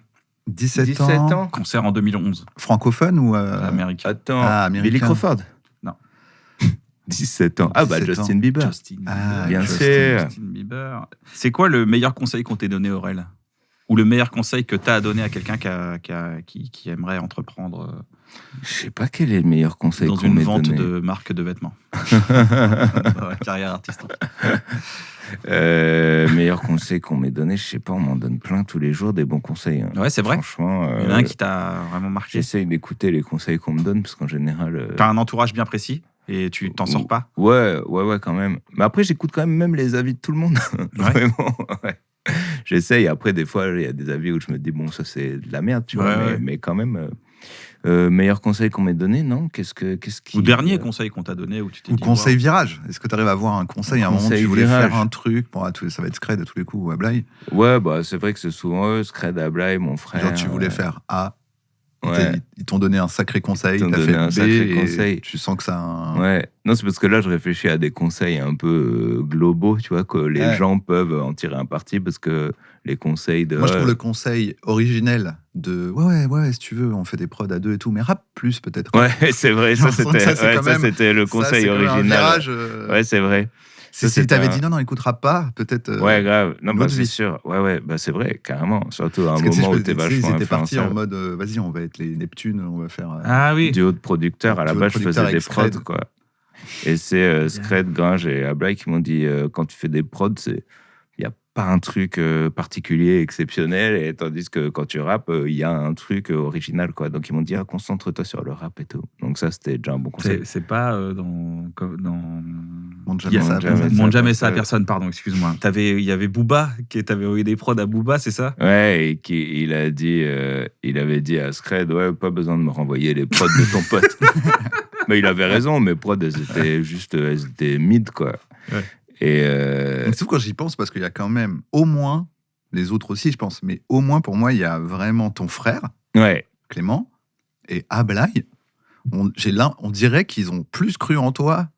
17 ans. Concert en 2011, Francophone ou américain. Attends, Ah, américain. Billy Crawford? Non. 17 ans. Ah bah 17 ans. Justin Bieber. Justin Bieber. Ah, Bien Justin, sûr. Justin Bieber. C'est quoi le meilleur conseil qu'on t'ait donné, Aurel? Ou le meilleur conseil que tu as donné à quelqu'un qui aimerait entreprendre Je sais pas quel est le meilleur conseil dans qu'on une m'ait vente donné. de marque de vêtements dans la carrière artistique? Meilleur conseil qu'on m'ait donné, je sais pas, on m'en donne plein tous les jours, des bons conseils. Hein. Ouais, c'est vrai. Franchement, Il y en a un qui t'a vraiment marqué. j'essaye d'écouter les conseils qu'on me donne parce qu'en général. T'as un entourage bien précis et tu t'en sors pas? Ouais, quand même. Mais après, j'écoute quand même les avis de tout le monde. Ouais. Vraiment, ouais. J'essaye. Après, des fois, il y a des avis où je me dis, bon, ça c'est de la merde, tu vois. Ouais, ouais. Mais quand même, meilleur conseil qu'on m'ait donné, non? Qu'est-ce qui. Ou dernier conseil qu'on t'a donné où tu t'es Ou dit, conseil wow. virage. Est-ce que tu arrives à avoir un conseil à un moment où Conseil tu voulais virage. faire un truc? Bon, ça va être Scred à tous les coups ou à Blaye. Ouais, bah, c'est vrai que c'est souvent eux, Scred, Ablaye, mon frère. Genre, tu voulais faire A. Ouais. Ils t'ont donné un sacré conseil. Ils t'ont T'as donné fait un B sacré et conseil. Tu sens que ça a un... Ouais, non, c'est parce que là, je réfléchis à des conseils un peu globaux, tu vois, que les Ouais. gens peuvent en tirer un parti parce que les conseils de. Moi, je trouve le conseil originel de ouais, si tu veux, on fait des prods à deux et tout, mais rap plus peut-être. Ouais, c'est vrai, ça Ça, c'était c'est quand même- le Ça, conseil c'est quand même un original. virage, Ouais, c'est vrai. Si t'avais dit non, écoutera pas, peut-être. Ouais, grave. Non, l'autre c'est vie. sûr. Ouais, c'est vrai, carrément. Surtout à un Parce que tu sais, moment où je t'es me disais, vachement ils étaient partis en influenceur. mode vas-y, on va être les Neptunes, on va faire. Ah oui. Duo de producteurs. À la Duo de base, je producteurs faisais des avec Scred. prods, quoi. Et c'est Scred, Gringe et Ablai qui m'ont dit quand tu fais des prods, il n'y a pas un truc particulier, exceptionnel, et tandis que quand tu rappes, il y a un truc original, quoi. Donc ils m'ont dit concentre-toi sur le rap et tout. Donc ça, c'était déjà un bon conseil. C'est pas dans Montre jamais ça à Jamais personne. Montre jamais ça à personne. personne, pardon, excuse-moi. Il y avait Booba, t'avais envoyé des prods à Booba, c'est ça? Ouais, et il avait dit à Scred, ouais, pas besoin de me renvoyer les prods de ton pote. Mais il avait raison, mes prods, elles étaient mid, quoi. Ouais. Et Donc, c'est fou quand j'y pense parce qu'il y a quand même au moins, les autres aussi, je pense, mais au moins pour moi, il y a vraiment ton frère, ouais, Clément, et Ablai. On dirait qu'ils ont plus cru en toi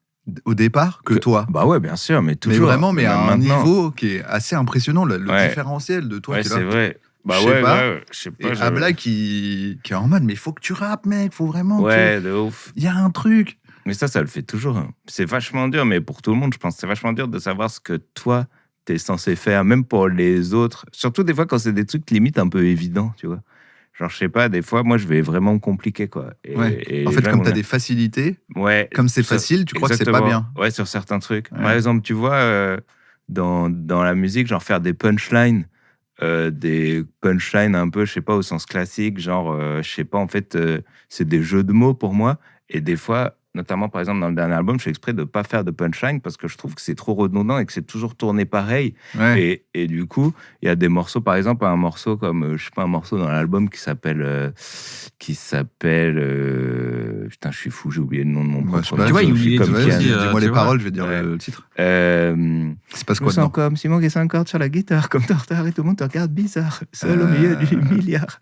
au départ que toi. bah ouais, bien sûr, mais Mais toujours. vraiment, mais même à un maintenant. niveau qui est assez impressionnant, le Ouais. différentiel de toi Ouais, qui est c'est là. vrai. Bah Je sais ouais, pas. ouais, je sais pas. Et j'avais- Ablai qui est en mode, mais faut que tu rappes, mec, faut vraiment Ouais, de ouf. Il y a un truc. Mais ça le fait toujours. Hein. C'est vachement dur, mais pour tout le monde, je pense, c'est vachement dur de savoir ce que toi, t'es censé faire, même pour les autres. Surtout des fois quand c'est des trucs limite un peu évidents, tu vois. Genre, je sais pas, des fois, moi, je vais vraiment me compliquer, quoi. Et En les fait, gens comme vont tu as dire- des facilités, Ouais. comme c'est ça- facile, tu crois que c'est pas exactement. bien. Ouais, sur certains trucs. Ouais. Par exemple, tu vois, dans la musique, genre faire des punchlines, un peu, je sais pas, au sens classique, genre, je sais pas, en fait, c'est des jeux de mots pour moi. Et des fois, notamment, par exemple, dans le dernier album, je fais exprès de pas faire de punchline parce que je trouve que c'est trop redondant et que c'est toujours tourné pareil. Ouais. Et du coup, il y a des morceaux, par exemple, un morceau comme, je sais pas, un morceau dans l'album qui s'appelle. Putain, je suis fou, j'ai oublié le nom de mon Bah, propre je sais pas, Tu vois, il morceau. oublie Je suis des comme trucs Vas-y, aussi, Kian. dis-moi tu les vois. paroles, je vais dire Ouais. le titre. Euh, C'est pas Je quoi me sens dedans comme Simon qui est 5 cordes sur la guitare, comme Tortard et tout le monde te regarde bizarre, seul au milieu du milliard.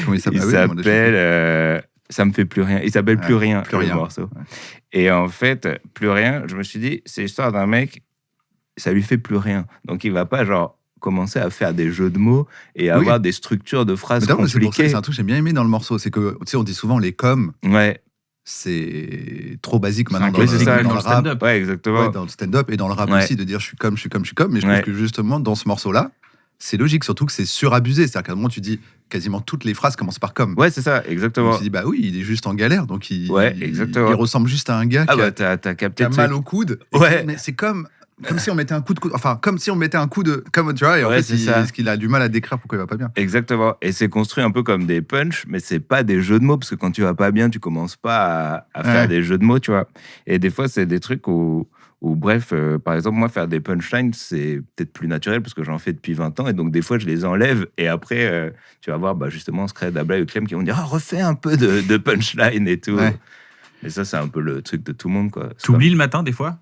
Comment il s'appelle Il Ah oui, demande des s'appelle Ça me fait plus rien. Il s'appelle Plus rien, Plus le rien. morceau. Ouais. Et en fait, Plus rien, je me suis dit, c'est l'histoire d'un mec, ça lui fait plus rien. Donc il va pas genre commencer à faire des jeux de mots et avoir des structures de phrases Mais d'abord, c'est pour ça que compliquées. c'est un truc que j'ai bien aimé dans le morceau. C'est que, tu sais, on dit souvent les coms, Ouais, c'est trop basique C'est maintenant un dans, classique c'est ça, dans dans le le rap. stand-up. ouais, exactement. Ouais, dans le stand-up et dans le rap Ouais. aussi, de dire je suis comme. Mais je Ouais. trouve que justement, dans ce morceau-là, c'est logique, surtout que c'est surabusé. C'est-à-dire qu'à un moment, tu dis quasiment toutes les phrases commencent par comme. Ouais, c'est ça, Donc exactement. tu dis, bah oui, il est juste en galère, donc Ouais, exactement. il ressemble juste à un gars Ah qui, bah, a, t'as qui capté a le mal truc. au coude. Et Ouais. mais c'est comme si on mettait un coup de coude. Enfin, comme si on mettait un coup de. Comme, tu vois, et en Ouais, fait, c'est ça. ce qu'il a du mal à décrire pourquoi il va pas bien. Exactement. Et c'est construit un peu comme des punchs, mais c'est pas des jeux de mots, parce que quand tu vas pas bien, tu commences pas à faire Ouais. des jeux de mots, tu vois. Et des fois, c'est des trucs où bref, par exemple, moi, faire des punchlines, c'est peut-être plus naturel, parce que j'en fais depuis 20 ans, et donc des fois, je les enlève, et après, tu vas voir, bah, justement, Scred, Ablai et Clem qui vont dire, refais un peu de punchline et tout. Ouais. Et ça, c'est un peu le truc de tout le monde, quoi. C'est T'oublies le matin, des fois,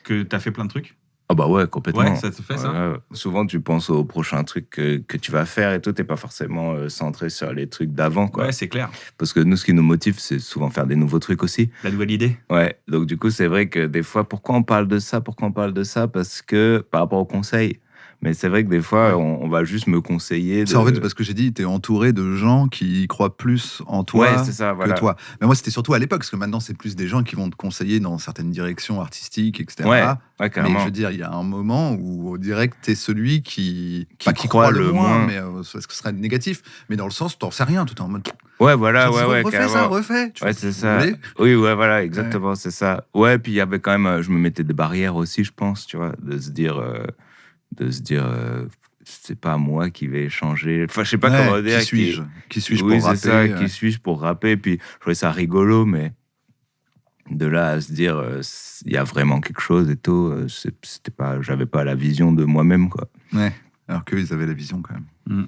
que t'as fait plein de trucs? Ah bah ouais, complètement. Ouais, ça te fait ça? Ouais. Souvent, tu penses au prochain truc que tu vas faire et tout, t'es pas forcément centré sur les trucs d'avant, quoi. Ouais, c'est clair. Parce que nous, ce qui nous motive, c'est souvent faire des nouveaux trucs aussi. La nouvelle idée. Ouais, donc du coup, c'est vrai que des fois, pourquoi on parle de ça? Parce que par rapport aux conseils. Mais c'est vrai que des fois, Ouais. on va juste me conseiller de... C'est en fait parce que j'ai dit, t'es entouré de gens qui croient plus en toi Ouais, c'est ça, voilà. que toi. Mais moi, c'était surtout à l'époque, parce que maintenant, c'est plus des gens qui vont te conseiller dans certaines directions artistiques, etc. Ouais, Mais carrément. je veux dire, il y a un moment où on dirait que t'es celui qui croit le moins. mais ce serait négatif. Mais dans le sens, t'en sais rien, tout est en mode. Ouais, voilà, Genre, ouais, refais ça, carrément. refais. Tu Ouais, vois, c'est vous ça. voulez Oui, ouais, voilà, exactement, c'est ça. Ouais, puis il y avait quand même, je me mettais des barrières aussi, je pense, tu vois, de se dire, c'est pas moi qui vais changer. Enfin, je sais pas Ouais, comment dire. Qui suis-je Qui suis-je Oui, pour c'est rapper ça, qui suis-je pour rapper. Puis je trouvais ça rigolo, mais de là à se dire, il y a vraiment quelque chose et tout, c'était pas, j'avais pas la vision de moi-même, quoi. Ouais. Alors qu'eux, ils avaient la vision quand même.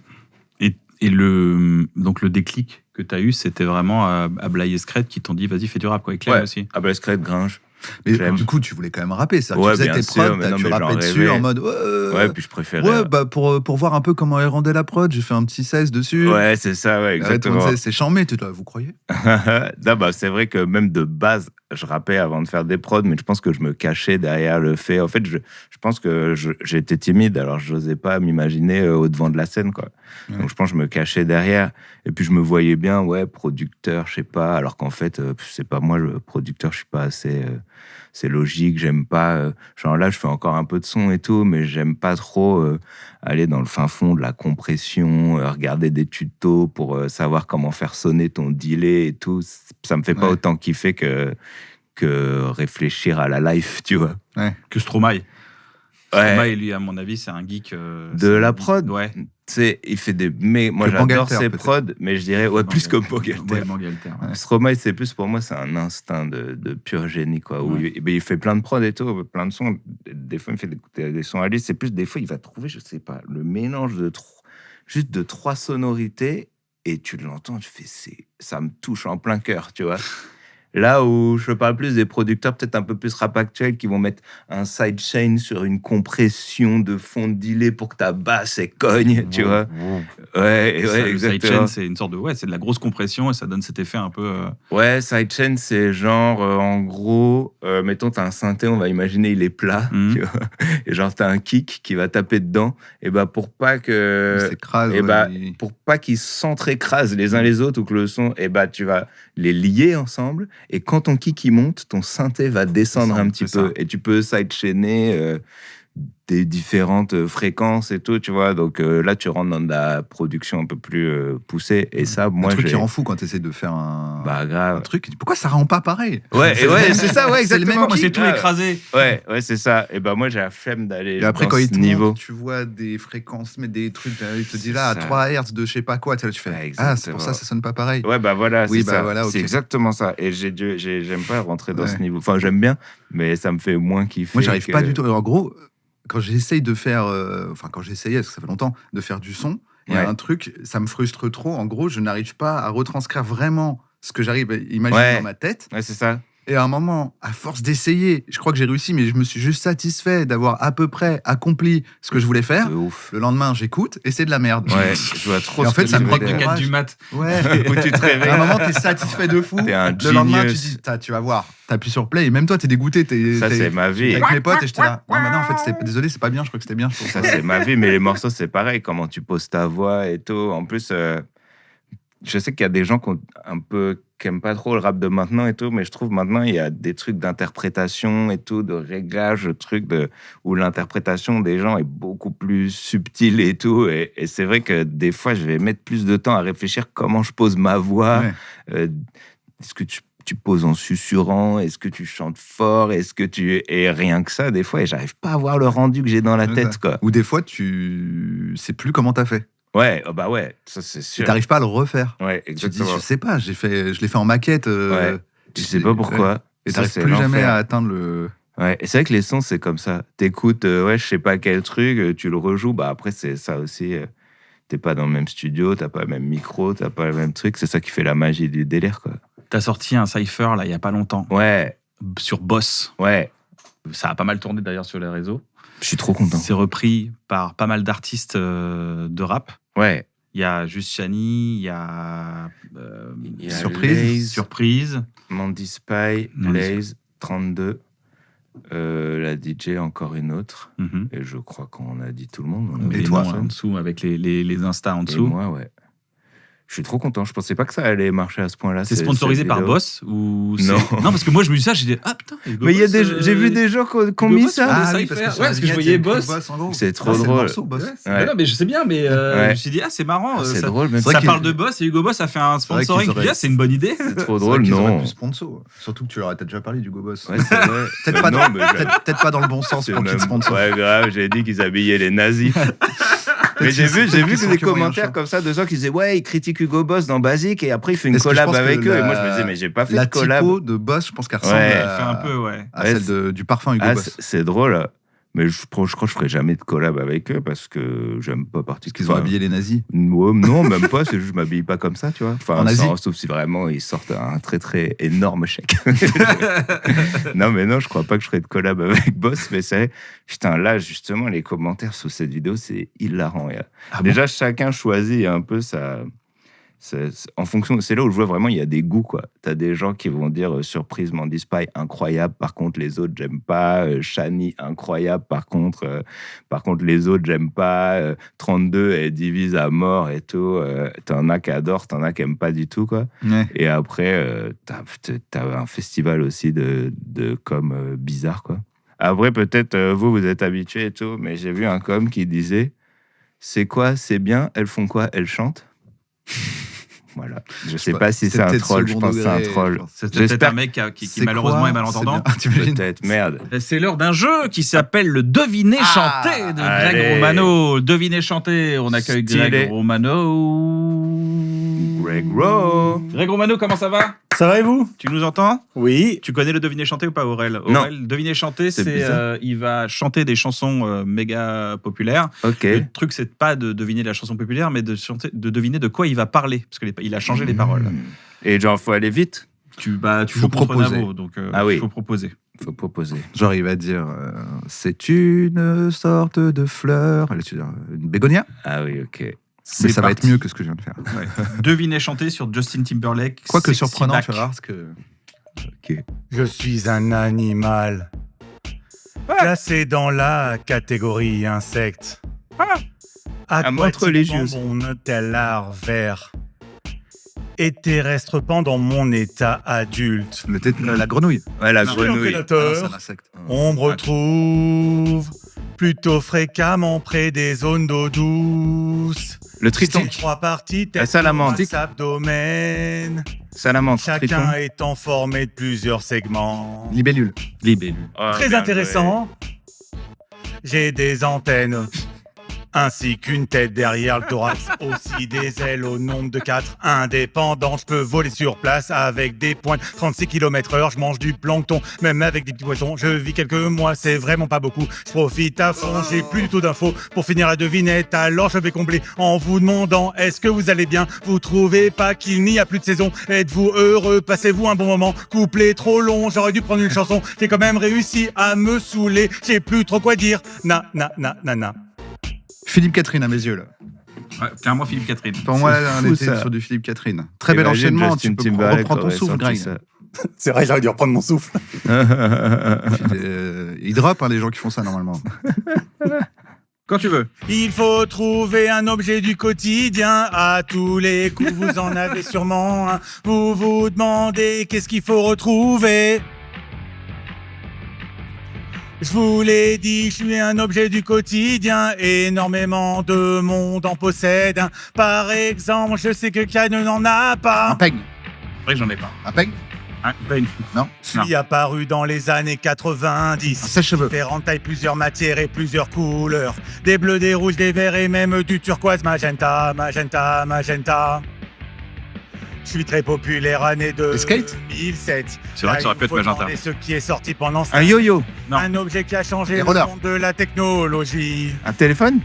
Et donc le déclic que tu as eu, c'était vraiment Ablai et Scred qui t'ont dit vas-y, fais du rap, quoi. Et Clem Ouais. aussi. Ah bah, Scred, Gringe. Mais J'aime. du coup, tu voulais quand même rapper. C'est-à-dire Ouais, que tu faisais bien tes sûr, prods, mais non, tu mais rappais j'en dessus rêvais. en mode. Ouais, puis je préférais. Ouais, bah pour voir un peu comment elle rendait la prod, j'ai fait un petit 16 dessus. Ouais, c'est ça, ouais, Arrête, tout le exactement. monde sait, c'est chambé, vous croyez Non, bah, c'est vrai que même de base, je rappais avant de faire des prods, mais je pense que je me cachais derrière le fait. En fait, je pense que j'étais timide, alors je n'osais pas m'imaginer au devant de la scène, quoi. Ouais. Donc je pense que je me cachais derrière. Et puis je me voyais bien, ouais, producteur, je sais pas, alors qu'en fait, c'est pas moi, producteur, je suis pas assez. c'est logique. J'aime pas. Genre là, je fais encore un peu de son et tout, mais j'aime pas trop aller dans le fin fond de la compression, regarder des tutos pour savoir comment faire sonner ton delay et tout. Ça me fait pas autant kiffer que réfléchir à la life, tu vois. Que Stromae. Ouais. Stromae, lui, à mon avis, c'est un geek. De la prod. Ouais. Tu sais, il fait des. Mais moi, Que j'adore Bangalter, ses peut-être. prods, mais je dirais, plus comme Bangalter. Ouais, Bangalter. Ouais. Stromae, c'est plus pour moi, c'est un instinct de pur génie, quoi. Où il fait plein de prods et tout, plein de sons. Des fois, il me fait des sons à lui. C'est plus, des fois, il va trouver, je sais pas, le mélange juste de 3 sonorités et tu l'entends, tu fais, ça me touche en plein cœur, tu vois. Là où je parle plus des producteurs, peut-être un peu plus rap actuel, qui vont mettre un sidechain sur une compression de fond de delay pour que ta basse elle cogne, tu vois. Ouais, Le exactement. sidechain, c'est une sorte de. Ouais, c'est de la grosse compression et ça donne cet effet un peu. Ouais, sidechain, c'est genre, en gros, mettons, t'as un synthé, on va imaginer, il est plat, tu vois, et genre, t'as un kick qui va taper dedans, et bah, pour pas que. s'écrase, Et bah, pour pas qu'ils s'entre-écrasent les uns les autres ou que le son, et bah, tu vas les lier ensemble, et quand ton kick il monte, ton synthé va descendre un petit peu, et tu peux sidechainer des différentes fréquences et tout, tu vois. Donc là, tu rentres dans de la production un peu plus poussée. Et ça, moi, un truc qui rend fou quand tu essaies de faire grave. un truc. Pourquoi ça rend pas pareil? Ouais, c'est ça, ouais, C'est le exactement. même C'est tout écrasé. Ouais, c'est ça. Et ben moi, j'ai la flemme d'aller. Et après, dans quand il ce te niveau. montre, tu vois des fréquences, mais des trucs, il te dit là, à ça. 3 Hz de je sais pas quoi, tu fais, Ouais, c'est pour ça sonne pas pareil. Ouais, bah voilà, Oui, c'est bah ça. voilà, ok. C'est exactement ça. Et j'aime pas rentrer dans ce niveau. Enfin, j'aime bien, mais ça me fait moins kiffer. Moi, j'arrive pas du tout. En gros, quand j'essaye de faire, quand j'essayais, parce que ça fait longtemps, de faire du son, il y a un truc, ça me frustre trop. En gros, je n'arrive pas à retranscrire vraiment ce que j'arrive à imaginer dans ma tête. Ouais, c'est ça. Et à un moment, à force d'essayer, je crois que j'ai réussi, mais je me suis juste satisfait d'avoir à peu près accompli ce que je voulais faire. De ouf. Le lendemain, j'écoute et c'est de la merde. Ouais, je vois trop. Et en fait, ça me Rock de décourage. 4 du mat. Ouais. Où tu te réveilles. À un moment, t'es satisfait de fou. T'es un Le lendemain, tu genius. dis, tu vas voir, t'appuies sur play et même toi, t'es dégoûté. Ça, c'est ma vie. Avec mes potes et j'étais là. Non, mais non, en fait, désolé, c'est pas bien. Je crois que c'était bien. Ça, c'est ma vie, mais les morceaux, c'est pareil. Comment tu poses ta voix et tout. En plus, je sais qu'il y a des gens qui aiment pas trop le rap de maintenant et tout, mais je trouve maintenant, il y a des trucs d'interprétation et tout, de réglage, où l'interprétation des gens est beaucoup plus subtile et tout. Et c'est vrai que des fois, je vais mettre plus de temps à réfléchir comment je pose ma voix. Ouais. Est-ce que tu poses en susurrant? Est-ce que tu chantes fort? Et rien que ça, des fois, et j'arrive pas à voir le rendu que j'ai dans la tête, quoi. Ou des fois, tu sais plus comment t'as fait. Ouais, bah ouais, ça c'est sûr. Et t'arrives pas à le refaire. Ouais, Tu te dis, exactement. je sais pas, je l'ai fait en maquette. Tu sais pas pourquoi. Et Ça, t'arrives c'est plus jamais l'enfer. à atteindre le. Ouais, et c'est vrai que les sons, c'est comme ça. T'écoutes, je sais pas quel truc, tu le rejoues, bah après, c'est ça aussi. T'es pas dans le même studio, t'as pas le même micro, t'as pas le même truc. C'est ça qui fait la magie du délire, quoi. T'as sorti un cypher, là, il y a pas longtemps, Ouais, sur Boss. ouais. Ça a pas mal tourné d'ailleurs sur les réseaux. Je suis trop content. C'est repris par pas mal d'artistes de rap. Ouais. Il y a Just Chani, il y a Il y a Surprise. Surprise. Mandy Spy, Mandy Laze, 32. La DJ, encore une autre. Mhm. Et je crois qu'on a dit tout le monde. On a Mais oublié les toi, noms personne. en dessous, avec les instas en Et dessous. moi, ouais. Je suis trop content. Je pensais pas que ça allait marcher à ce point-là. C'est sponsorisé cette par vidéo. Boss ou Non. Non, parce que moi je me dis ça, j'ai dit ah putain. Mais il y a j'ai vu des gens qui ont mis ça. Ah, parce que je voyais Boss. C'est trop C'est le drôle. morceau, Boss. Ouais. Non, mais je sais bien, mais je Ouais. me suis dit ah c'est marrant. C'est ça drôle, même. C'est vrai ça qu'ils- parle de Boss et Hugo Boss a fait un C'est vrai qu'ils sponsoring. Je me dis, auraient- ah, c'est une bonne idée. C'est trop C'est drôle, vrai qu'ils auraient non. pu sponsor. Surtout que tu leur as peut-être déjà parlé du Go Boss. Ouais, c'est vrai. Peut-être pas, non, mais peut-être pas dans le bon sens c'est pour qu'ils même- te sponsor. Ouais, grave, j'ai dit qu'ils habillaient les nazis. Mais j'ai vu qu'ils que sont des que moyen commentaires chaud. comme ça de gens qui disaient ouais, ils critiquent Hugo Boss dans Basique et après il fait une Est-ce que je collab pense que avec eux. Et moi je la- me disais, mais j'ai pas fait La de collab. typo de Boss, je pense qu'elle ressemble Ouais, Elle fait un peu, ouais. à Ouais, celle du parfum Hugo Ah, Boss. c'est drôle. Mais je crois que je ferai jamais de collab avec eux parce que j'aime pas Parce qu'ils ont particulièrement. habillé les nazis. Ouais, non, même pas, c'est juste je m'habille pas comme ça, tu vois. Enfin, En Asie. sauf si vraiment ils sortent un très très énorme chèque. Non, mais non, je crois pas que je ferai de collab avec Boss, mais c'est putain, là, justement, les commentaires sous cette vidéo, c'est hilarant. Ah Déjà, chacun choisit un peu sa En fonction, c'est là où je vois vraiment il y a des goûts, quoi. T'as des gens qui vont dire surprise Mandy Spy incroyable, par contre les autres j'aime pas. Shani incroyable, par contre les autres j'aime pas. 32 elle divise à mort et tout. T'en as qui adorent, t'en as qui aiment pas du tout, quoi. Ouais. Et après t'as un festival aussi de com bizarre, quoi. Après peut-être vous êtes habitués et tout, mais j'ai vu un com qui disait c'est quoi, c'est bien, elles font quoi, elles chantent. Voilà. Je sais pas si c'est un troll, je pense que c'est un troll. C'est peut-être J'espère un mec qui C'est malheureusement quoi est malentendant. C'est bien. Peut-être, merde. C'est l'heure d'un jeu qui s'appelle le Deviner chanter de Greg allez. Romano. Deviner chanter, on accueille Stylé. Greg Romano. Greg Rowe. Greg Romano, comment ça va? Ça va et vous? Tu nous entends? Oui. Tu connais le Deviner chanter ou pas, Aurel? Non. Aurel, Deviner chanter, C'est c'est bizarre. il va chanter des chansons méga populaires. Ok. Le truc, c'est pas de deviner la chanson populaire, mais de deviner de quoi il va parler, parce qu'il a changé les paroles. Et genre, faut aller vite. Tu Faut joues contre proposer. Navo, donc Ah oui. il faut proposer. Faut proposer. Genre, il va dire c'est une sorte de fleur. Allez, tu veux dire une bégonia. Ah oui, ok. Mais C'est ça va parti. être mieux que ce que je viens de faire. Ouais. Deviner chanter sur Justin Timberlake. Quoique Sexy surprenant, Back. tu vas voir, parce que. Je suis un animal. Classé dans la catégorie insecte. À Ah, montre les yeux. Mon tel art vert. Et terrestre pendant mon état adulte. La grenouille. Ouais, la Je suis un grenouille. prédateur. Ah, c'est un insecte. On me retrouve plutôt fréquemment près des zones d'eau douce. Le triton. J'ai 3 parties, La salamandre. thorax, abdomen. Salamandre. Chacun Triton. étant formé de plusieurs segments. Libellule. Libellule. Oh, Très bien intéressant. J'ai des antennes. Ainsi qu'une tête derrière le thorax, aussi des ailes au nombre de 4. Indépendant, je peux voler sur place avec des pointes. 36 km/h, je mange du plancton, même avec des petits poissons. Je vis quelques mois, c'est vraiment pas beaucoup. Je profite à fond, j'ai plus du tout d'infos. Pour finir la devinette, alors je vais combler en vous demandant est-ce que vous allez bien? Vous trouvez pas qu'il n'y a plus de saison? Êtes-vous heureux? Passez-vous un bon moment? Couplet trop long, j'aurais dû prendre une chanson. J'ai quand même réussi à me saouler, j'ai plus trop quoi dire. Na. Philippe Catherine à mes yeux, là. Ouais, clairement, Philippe Catherine. Pour moi, là, on fou, était ça. sur du Philippe Catherine. Très bel Imagine enchaînement. Justin Tu peux Timberlake reprendre ton aurait souffle, sorti Greg. ça. C'est vrai, j'aurais dû reprendre mon souffle. Ils drop, hein, les gens qui font ça, normalement. Quand tu veux. Il faut trouver un objet du quotidien. À tous les coups, vous en avez sûrement un. Vous vous demandez qu'est-ce qu'il faut retrouver. Je vous l'ai dit, je suis un objet du quotidien. Énormément de monde en possède un. Par exemple, je sais que Kanye n'en a Un pas. peigne. C'est vrai que j'en ai pas. Un peigne. Hein, pas une- Non. Je suis apparu dans les années 90. Un sèche-cheveux. Différentes tailles, plusieurs matières et plusieurs couleurs. Des bleus, des rouges, des verts et même du turquoise. Magenta. Je suis très populaire, année Les skates 2007. C'est vrai que ça aurait pu être magenta. Et ce qui est sorti pendant ce Un yo-yo. Non. Un objet qui a changé Les le rollers. monde de la technologie. Un téléphone.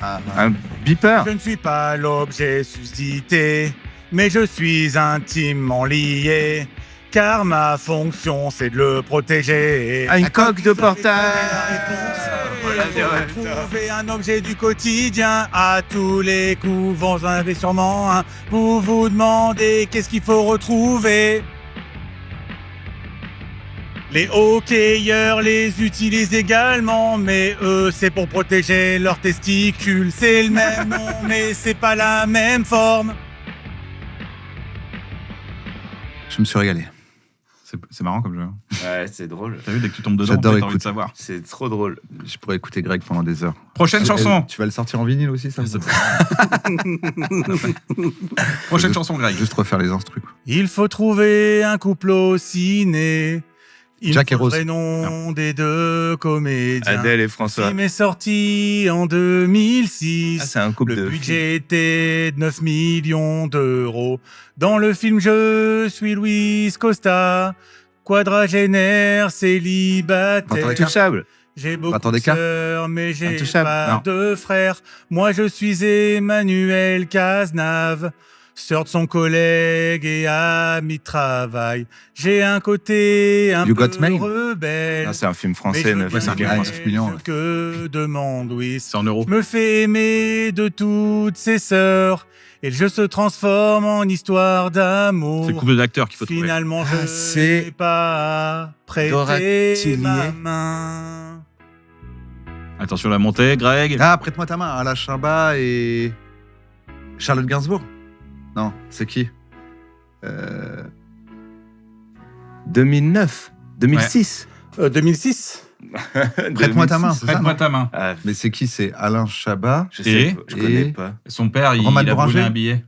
Ah, Un beeper. Je ne suis pas l'objet suscité, mais je suis intimement lié. Car ma fonction, c'est de le protéger. Ah, une coque de portail. Trouver un objet du quotidien. À tous les coups, vous en avez sûrement un. Vous vous demandez qu'est-ce qu'il faut retrouver. Les hockeyeurs les utilisent également, mais eux, c'est pour protéger leurs testicules. C'est le même nom, mais c'est pas la même forme. je me suis régalé. C'est marrant comme jeu. hein. Ouais, c'est drôle. T'as vu, dès que tu tombes dedans, J'adore t'as envie de écouter. savoir. C'est trop drôle. Je pourrais écouter Greg pendant des heures. Prochaine chanson. Tu vas le sortir en vinyle aussi, ça Prochaine chanson, Greg. Juste refaire les instrus. quoi. Il faut trouver un couple au ciné. Il Jack et faut le Rose. vrai nom des deux comédiens. Adèle et Le François. film est sorti en 2006. Ah, c'est un couple Le de budget était de 9 millions d'euros. Dans le film, je suis Luis Costa, quadragénaire, célibataire. Intouchable. J'ai beaucoup Attendez, de sœurs, mais j'ai Intouchable. pas Non. de frères. Moi, je suis Emmanuel Cazenave. sœur de son collègue et ami de travail. J'ai un côté un You peu Got Mail rebelle. Ah, c'est un film mais français, je 9 Ouais, c'est un film fais français. 9 millions, ouais. ce que demande Louis. C'est en euros. Me fait aimer de toutes ses sœurs et le jeu se transforme en histoire d'amour. C'est le couple d'acteurs qu'il faut trouver. Finalement, Ah, je c'est n'ai pas prêté Dora Tillier. ma main. Attention à la montée, Greg. Ah, prête-moi ta main. Alain Chabat et Charlotte Gainsbourg. Non, c'est qui 2009, 2006. 2006. Prête-moi ta main, c'est ça, Prête-moi non ta main. Ah, Mais c'est qui? C'est Alain Chabat, je Et sais pas, je connais Et pas. Son père, il Roman a brûlé Bouranger. un billet.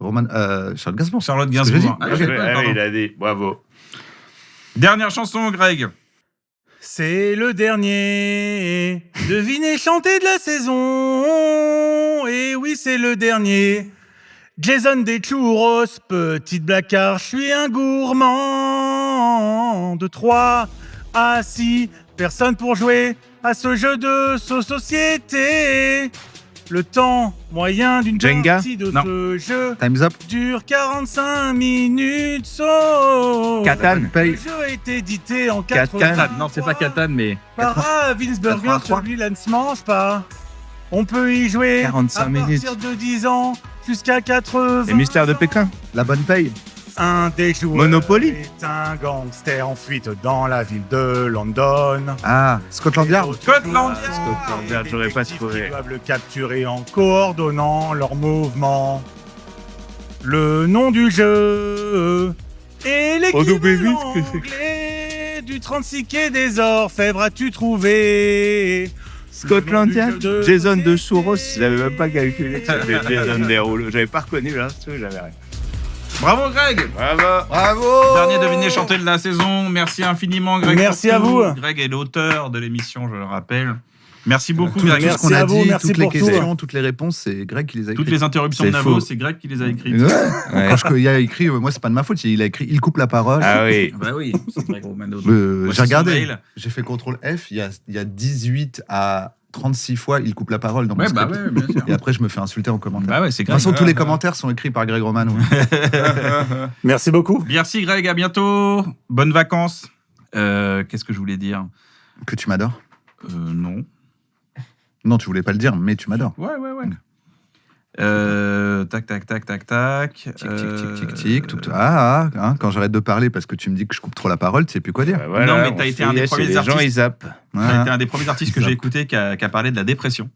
Charlotte Gainsbourg. Charlotte C'est ce que j'ai Gainsbourg. dit. Ah, je sais pas, Ah oui, pardon. il a dit, bravo. Dernière chanson, Greg. C'est le dernier. Devinez chanter de la saison. Et oui, c'est le dernier. Jason des churros, petite blague car je suis un gourmand. De 3 à 6 personnes pour jouer à ce jeu de société. Le temps moyen d'une Jenga? partie de Non. ce jeu Time's up. dure 45 minutes. Catan. Le Paye. jeu a été édité en Catan. 80. Non, c'est pas Catan, mais. Par Winsberger, 83. celui-là ne se mange pas. On peut y jouer 45 à minutes. partir de 10 ans jusqu'à 80. Les mystères de ans. Pékin. La bonne paye. Un des joueurs Monopoly. est un gangster en fuite dans la ville de London. Ah, Scotland Yard. Scotland Les autres Scotland Yard, des j'aurais pas détectives trouvé. qui doivent le capturer en coordonnant leurs mouvements. Le nom du jeu et Oh, nous, mais vite, l'équivalent que c'est- anglais du 36 quai des Orfèvres as-tu trouvé? Scotland Le nom Yard. du jeu de Jason de société. Churros, j'avais même pas calculé que c'était Jason Derulo. J'avais pas reconnu l'instru, j'avais rien. Bravo, Greg. Bravo. Bravo. Dernier deviné chanté de la saison. Merci infiniment, Greg. Merci pour à tout. vous. Greg est l'auteur de l'émission, je le rappelle. Merci beaucoup, Tout Greg. merci ce qu'on a à vous, dit, merci toutes les pour tout. questions, toutes les réponses, c'est Greg qui les a écrites. Toutes les interruptions de C'est Navo, faux. c'est Greg qui les a écrites. Ouais. Ouais. Quand il a écrit, moi c'est pas de ma faute, il a écrit, il coupe la parole. Ah oui. Bah oui, c'est Greg Romano. J'ai Voici son regardé, mail. j'ai fait CTRL F, il y a 18 à 36 fois, il coupe la parole dans mon Ouais, bah script. ouais, bien sûr. Et après, je me fais insulter en commentaire. Bah ouais, c'est De toute Greg. façon, tous les commentaires sont écrits par Greg Romano. Merci beaucoup. Merci, Greg. À bientôt. Bonnes vacances. Qu'est-ce que je voulais dire Que tu m'adores. Non. Non, tu voulais pas le dire, mais tu m'adores. Ouais. Tac. Tic, tout. Quand j'arrête de parler parce que tu me dis que je coupe trop la parole, tu sais plus quoi dire. Bah voilà, Non, mais on t'as se été fait un des lier, premiers les gens, artistes. ils zappent. Ça a été un des premiers artistes que j'ai écouté qui a parlé de la dépression.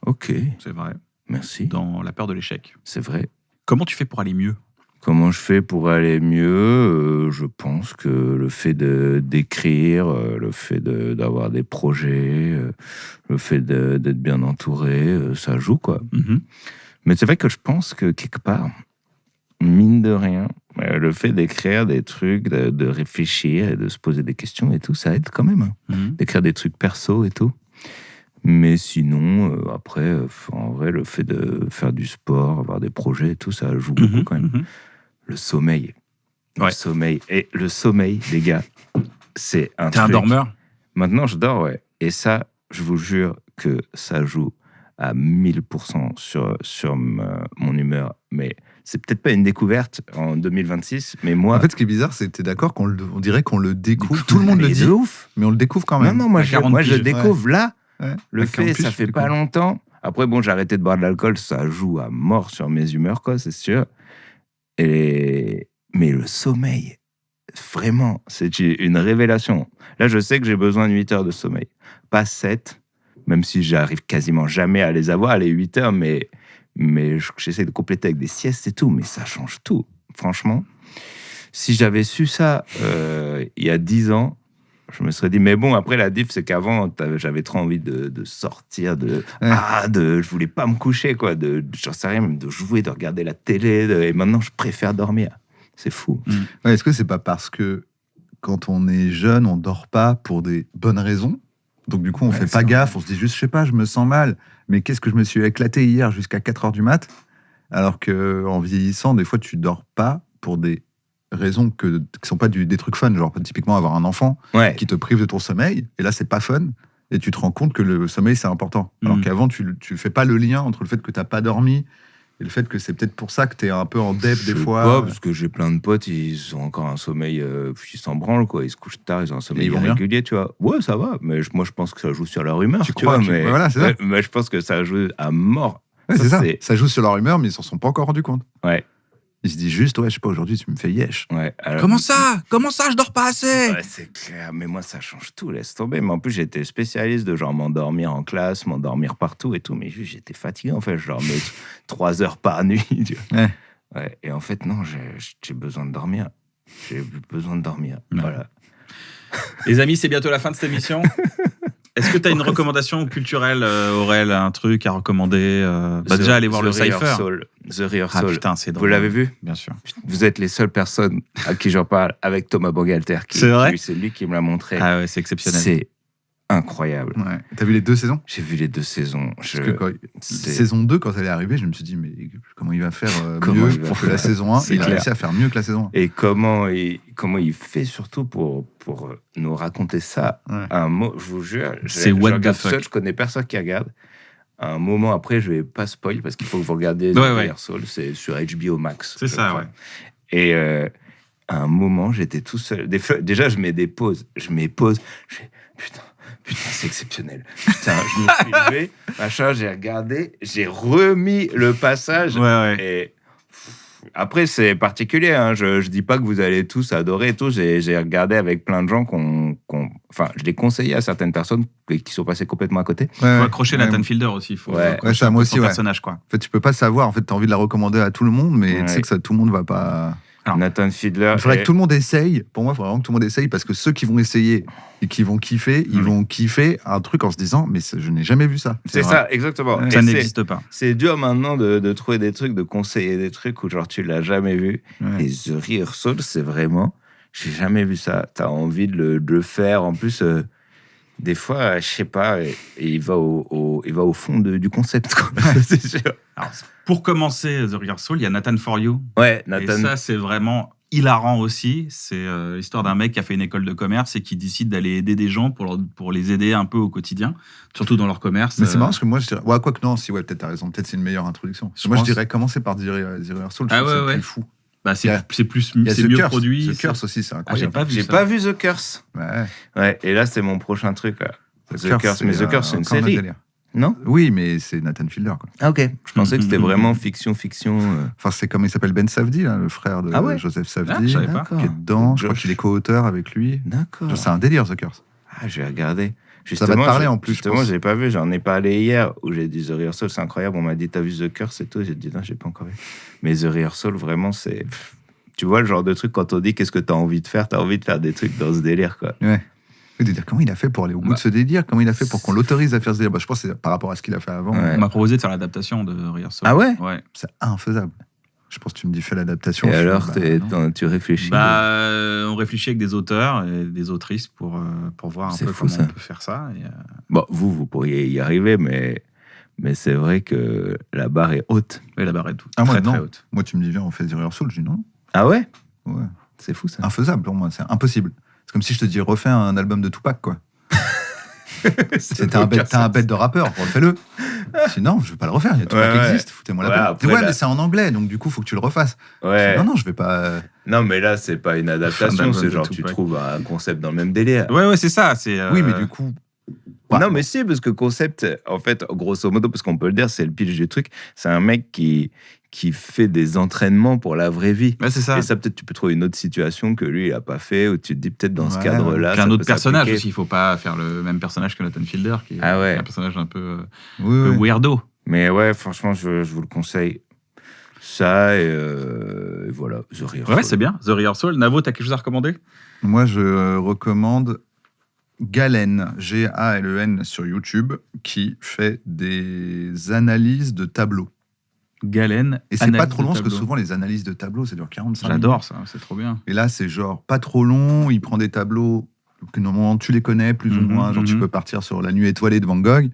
Ok, C'est vrai. merci. Dans La peur de l'échec. C'est vrai. Comment tu fais pour aller mieux? Comment je fais pour aller mieux Je pense que le fait d'écrire, le fait d'avoir des projets, le fait d'être bien entouré, ça joue, quoi. Mhm. Mais c'est vrai que je pense que quelque part, mine de rien, le fait d'écrire des trucs, de réfléchir et de se poser des questions et tout, ça aide quand même. Mhm. D'écrire des trucs perso et tout. Mais sinon, après, en vrai, le fait de faire du sport, avoir des projets et tout, ça joue beaucoup quand même. Mhm. Le sommeil. Ouais. Le sommeil. Et le sommeil, les gars, c'est un T'es un truc. dormeur? Maintenant, je dors, ouais. Et ça, je vous jure que ça joue à 1000% sur mon humeur. Mais c'est peut-être pas une découverte en 2026, mais moi... En fait, ce qui est bizarre, c'est que t'es d'accord on dirait qu'on le découvre. Tout le monde mais le dit, de ouf. mais on le découvre quand Non, même. non, moi, À 40 moi je piges. découvre là. Ouais. Le À 40 fait, piges, ça tu fait pas découvres. longtemps. Après, bon, j'ai arrêté de boire de l'alcool, ça joue à mort sur mes humeurs, quoi, c'est sûr. Mais le sommeil, vraiment, c'est une révélation. Là, je sais que j'ai besoin de 8 heures de sommeil. Pas 7, même si j'arrive quasiment jamais à les avoir, les 8 heures, mais j'essaie de compléter avec des siestes et tout, mais ça change tout, franchement. Si j'avais su ça il y a 10 ans, je me serais dit, mais bon, après, la diff, c'est qu'avant, j'avais trop envie de sortir, je voulais pas me coucher, quoi, j'en sais rien, même de jouer, de regarder la télé, et maintenant, je préfère dormir. C'est fou. Ouais, est-ce que c'est pas parce que quand on est jeune, on dort pas pour des bonnes raisons? Donc du coup, on fait pas gaffe, on se dit juste, je sais pas, je me sens mal, mais qu'est-ce que je me suis éclaté hier jusqu'à 4h du mat? Alors qu'en vieillissant, des fois, tu dors pas pour des raisons qui sont pas des trucs fun, genre typiquement avoir un enfant Ouais. qui te prive de ton sommeil, et là, c'est pas fun, et tu te rends compte que le sommeil, c'est important. Alors qu'avant, tu fais pas le lien entre le fait que t'as pas dormi Et le fait que c'est peut-être pour ça que t'es un peu en dep Je des sais fois. pas, parce que j'ai plein de potes, ils ont encore un sommeil, ils s'en branlent, quoi. Ils se couchent tard, ils ont un sommeil ils vont bien irrégulier, tu vois. Ouais, ça va, mais moi, je pense que ça joue sur leur humeur, Tu tu crois vois. que- Mais, ouais, voilà, c'est ça. mais je pense que ça joue à mort. Ouais, c'est ça. c'est- Ça joue sur leur humeur, mais ils s'en sont pas encore rendu compte. Ouais, Ils se disent juste, ouais, je sais pas, aujourd'hui, tu me fais yesh. ouais. Alors- Comment ça, je dors pas assez? Ouais, c'est clair, mais moi ça change tout, laisse tomber. Mais en plus j'étais spécialiste de genre m'endormir en classe, m'endormir partout et tout, mais juste j'étais fatigué en fait, je dormais 3 heures par nuit. Tu vois. Ouais. Ouais, et en fait non, j'ai besoin de dormir. J'ai besoin de dormir. Ouais. Voilà. Les amis, c'est bientôt la fin de cette émission. Est-ce que tu as une recommandation culturelle, Aurel, un truc à recommander déjà, aller voir The le Cypher. Rehearsal. The Ah Rehearsal. putain, c'est Vous drôle. l'avez vu? Bien sûr. Vous êtes les seules personnes à qui j'en parle avec Thomas Bangalter. C'est vrai? C'est lui qui me l'a montré. Ah ouais, c'est exceptionnel. C'est incroyable. Ouais. T'as vu les 2 saisons? J'ai vu les 2 saisons. Parce que c'est- saison 2, quand elle est arrivée, je me suis dit, mais comment il va faire Comment mieux il va pour que faire la saison 1? C'est Il a clair. réussi à faire mieux que la saison 1. Et comment il fait surtout pour nous raconter ça Ouais. à un mot, je vous jure. C'est je what the regarde fuck. seul, je connais personne qui regarde. Un moment après, je vais pas spoil parce qu'il faut que vous regardiez The Ouais, ouais. Rehearsal, c'est sur HBO Max. C'est je ça, crois. ouais. Et à un moment, j'étais tout seul. Déjà, je mets des pauses. Je mets pause. Je fais putain, c'est exceptionnel. Putain, je me suis levé, machin, j'ai regardé, j'ai remis le passage. Ouais, ouais. Et après, c'est particulier. Hein. Je dis pas que vous allez tous adorer et tout. J'ai regardé avec plein de gens enfin, je l'ai conseillé à certaines personnes qui sont passées complètement à côté. Faut accrocher Nathan Fielder aussi. Faut Ouais. accrocher Ouais, ça, un peu moi son aussi, ouais. personnage, quoi. En fait, tu peux pas savoir. En fait, t'as envie de la recommander à tout le monde, mais Ouais. tu sais que ça, tout le monde va pas. Alors, Nathan Fiedler. Il faudrait que tout le monde essaye. Pour moi, il faudrait vraiment que tout le monde essaye parce que ceux qui vont essayer et qui vont kiffer, ils vont kiffer un truc en se disant, mais je n'ai jamais vu ça. C'est vrai. ça, exactement. Ouais. Et Ça c'est- n'existe pas. C'est dur maintenant de trouver des trucs, de conseiller des trucs où genre tu l'as jamais vu. Ouais. Et The Rehearsal, c'est vraiment, j'ai jamais vu ça. T'as envie de le faire. En plus, des fois, je sais pas, et il va au fond du concept. Quoi. C'est sûr. Alors, pour commencer The Rehearsal, il y a Nathan For You. Ouais, Et Nathan. ça, c'est vraiment hilarant aussi. C'est l'histoire d'un mec qui a fait une école de commerce et qui décide d'aller aider des gens pour les aider un peu au quotidien, surtout dans leur commerce. Mais c'est marrant parce que moi, je dirais. Ouais, quoi que non, si, ouais, peut-être t'as raison. Peut-être c'est une meilleure introduction. Je Moi, pense. je dirais commencer par The Rehearsal. Je Ah trouve que ouais, c'est ouais. plus fou. Bah, Il y a- c'est plus, Il y a c'est The mieux Curse. produit. The c'est- Curse aussi, c'est Ah, j'ai incroyable. pas vu J'ai ça. pas vu The Curse. Ouais. Ouais, et là, c'est mon prochain truc. Là. The Curse, mais The Curse, c'est une encore un autre série. délire. Non? Oui, mais c'est Nathan Fielder. Quoi. Ah, ok. Je pensais que c'était vraiment fiction. Enfin, c'est comme il s'appelle Ben Savdi, là, le frère de Ah ouais Joseph Ah, je Savdi, savais pas. qui est dedans. Je crois Josh. qu'il est co-auteur avec lui. D'accord. Genre, c'est un délire, The Curse. Ah, je vais regarder. Ça va te parler, en plus, je Justement, pense. j'ai pas vu. J'en ai parlé hier où j'ai dit The Rehearsal, c'est incroyable. On m'a dit, t'as vu The Curse et tout. J'ai dit, non, j'ai pas encore vu. Mais The Rehearsal, vraiment, c'est. Tu vois, le genre de truc, quand on dit qu'est-ce que t'as envie de faire des trucs dans ce délire, quoi. Ouais. Et de dire comment il a fait pour aller au bout Bah, de ce délire, comment il a fait pour qu'on l'autorise à faire ce délire. Bah, je pense que c'est par rapport à ce qu'il a fait avant. Ouais. On m'a proposé de faire l'adaptation de Rehearsal. Ah ouais? Ouais. C'est infaisable. Je pense que tu me dis fais l'adaptation. Et je fais, alors, non. tu réfléchis. On réfléchit avec des auteurs et des autrices pour voir un C'est peu fou, comment ça. on peut faire ça. Et, Bon, vous pourriez y arriver, mais c'est vrai que la barre est haute. la barre est Ah, moi, très, très non. haute. Moi, tu me dis viens, on fait The Rehearsal. Je dis non. Ah ouais? Ouais. C'est fou, ça. Infaisable pour moi, c'est impossible. C'est comme si je te dis refais un album de Tupac, quoi. T'as un bête de rappeur, refais-le. Sinon, je vais pas le refaire. Il y a Tupac Ouais, ouais. existe, foutez-moi Ouais, la paix. après, Ouais, là- mais c'est en anglais, donc du coup, faut que tu le refasses. Ouais. Non, je vais pas. Non, mais là, c'est pas une Fin adaptation. d'album C'est de genre, tu Tupac. trouves un concept dans le même délire. Ouais, c'est ça. C'est, Oui, mais du coup. Ouais, non, bon. mais si, parce que concept, en fait, grosso modo, parce qu'on peut le dire, c'est le pitch du truc. C'est un mec qui fait des entraînements pour la vraie vie. Ouais, c'est ça. Et ça, peut-être, tu peux trouver une autre situation que lui, il a pas fait, ou tu te dis peut-être dans ce Ouais, cadre-là. Puis un ça autre peut personnage s'appliquer. aussi. Il faut pas faire le même personnage que Nathan Fielder, qui est Ah ouais. un personnage un peu Oui, oui. weirdo. Mais ouais, franchement, je vous le conseille. Ça, et voilà, The Rehearsal. Ouais, c'est bien. The Rehearsal. Navo, t'as quelque chose à recommander? Moi, je recommande Galen, Galen sur YouTube, qui fait des analyses de tableaux. Galen. Et c'est analyse pas trop de long, parce que tableau. souvent, les analyses de tableaux, ça dure 45 minutes. J'adore ça, c'est trop bien. Et là, c'est genre pas trop long. Il prend des tableaux que normalement tu les connais plus ou Mhm, moins. Genre, tu mhm. peux partir sur la nuit étoilée de Van Gogh.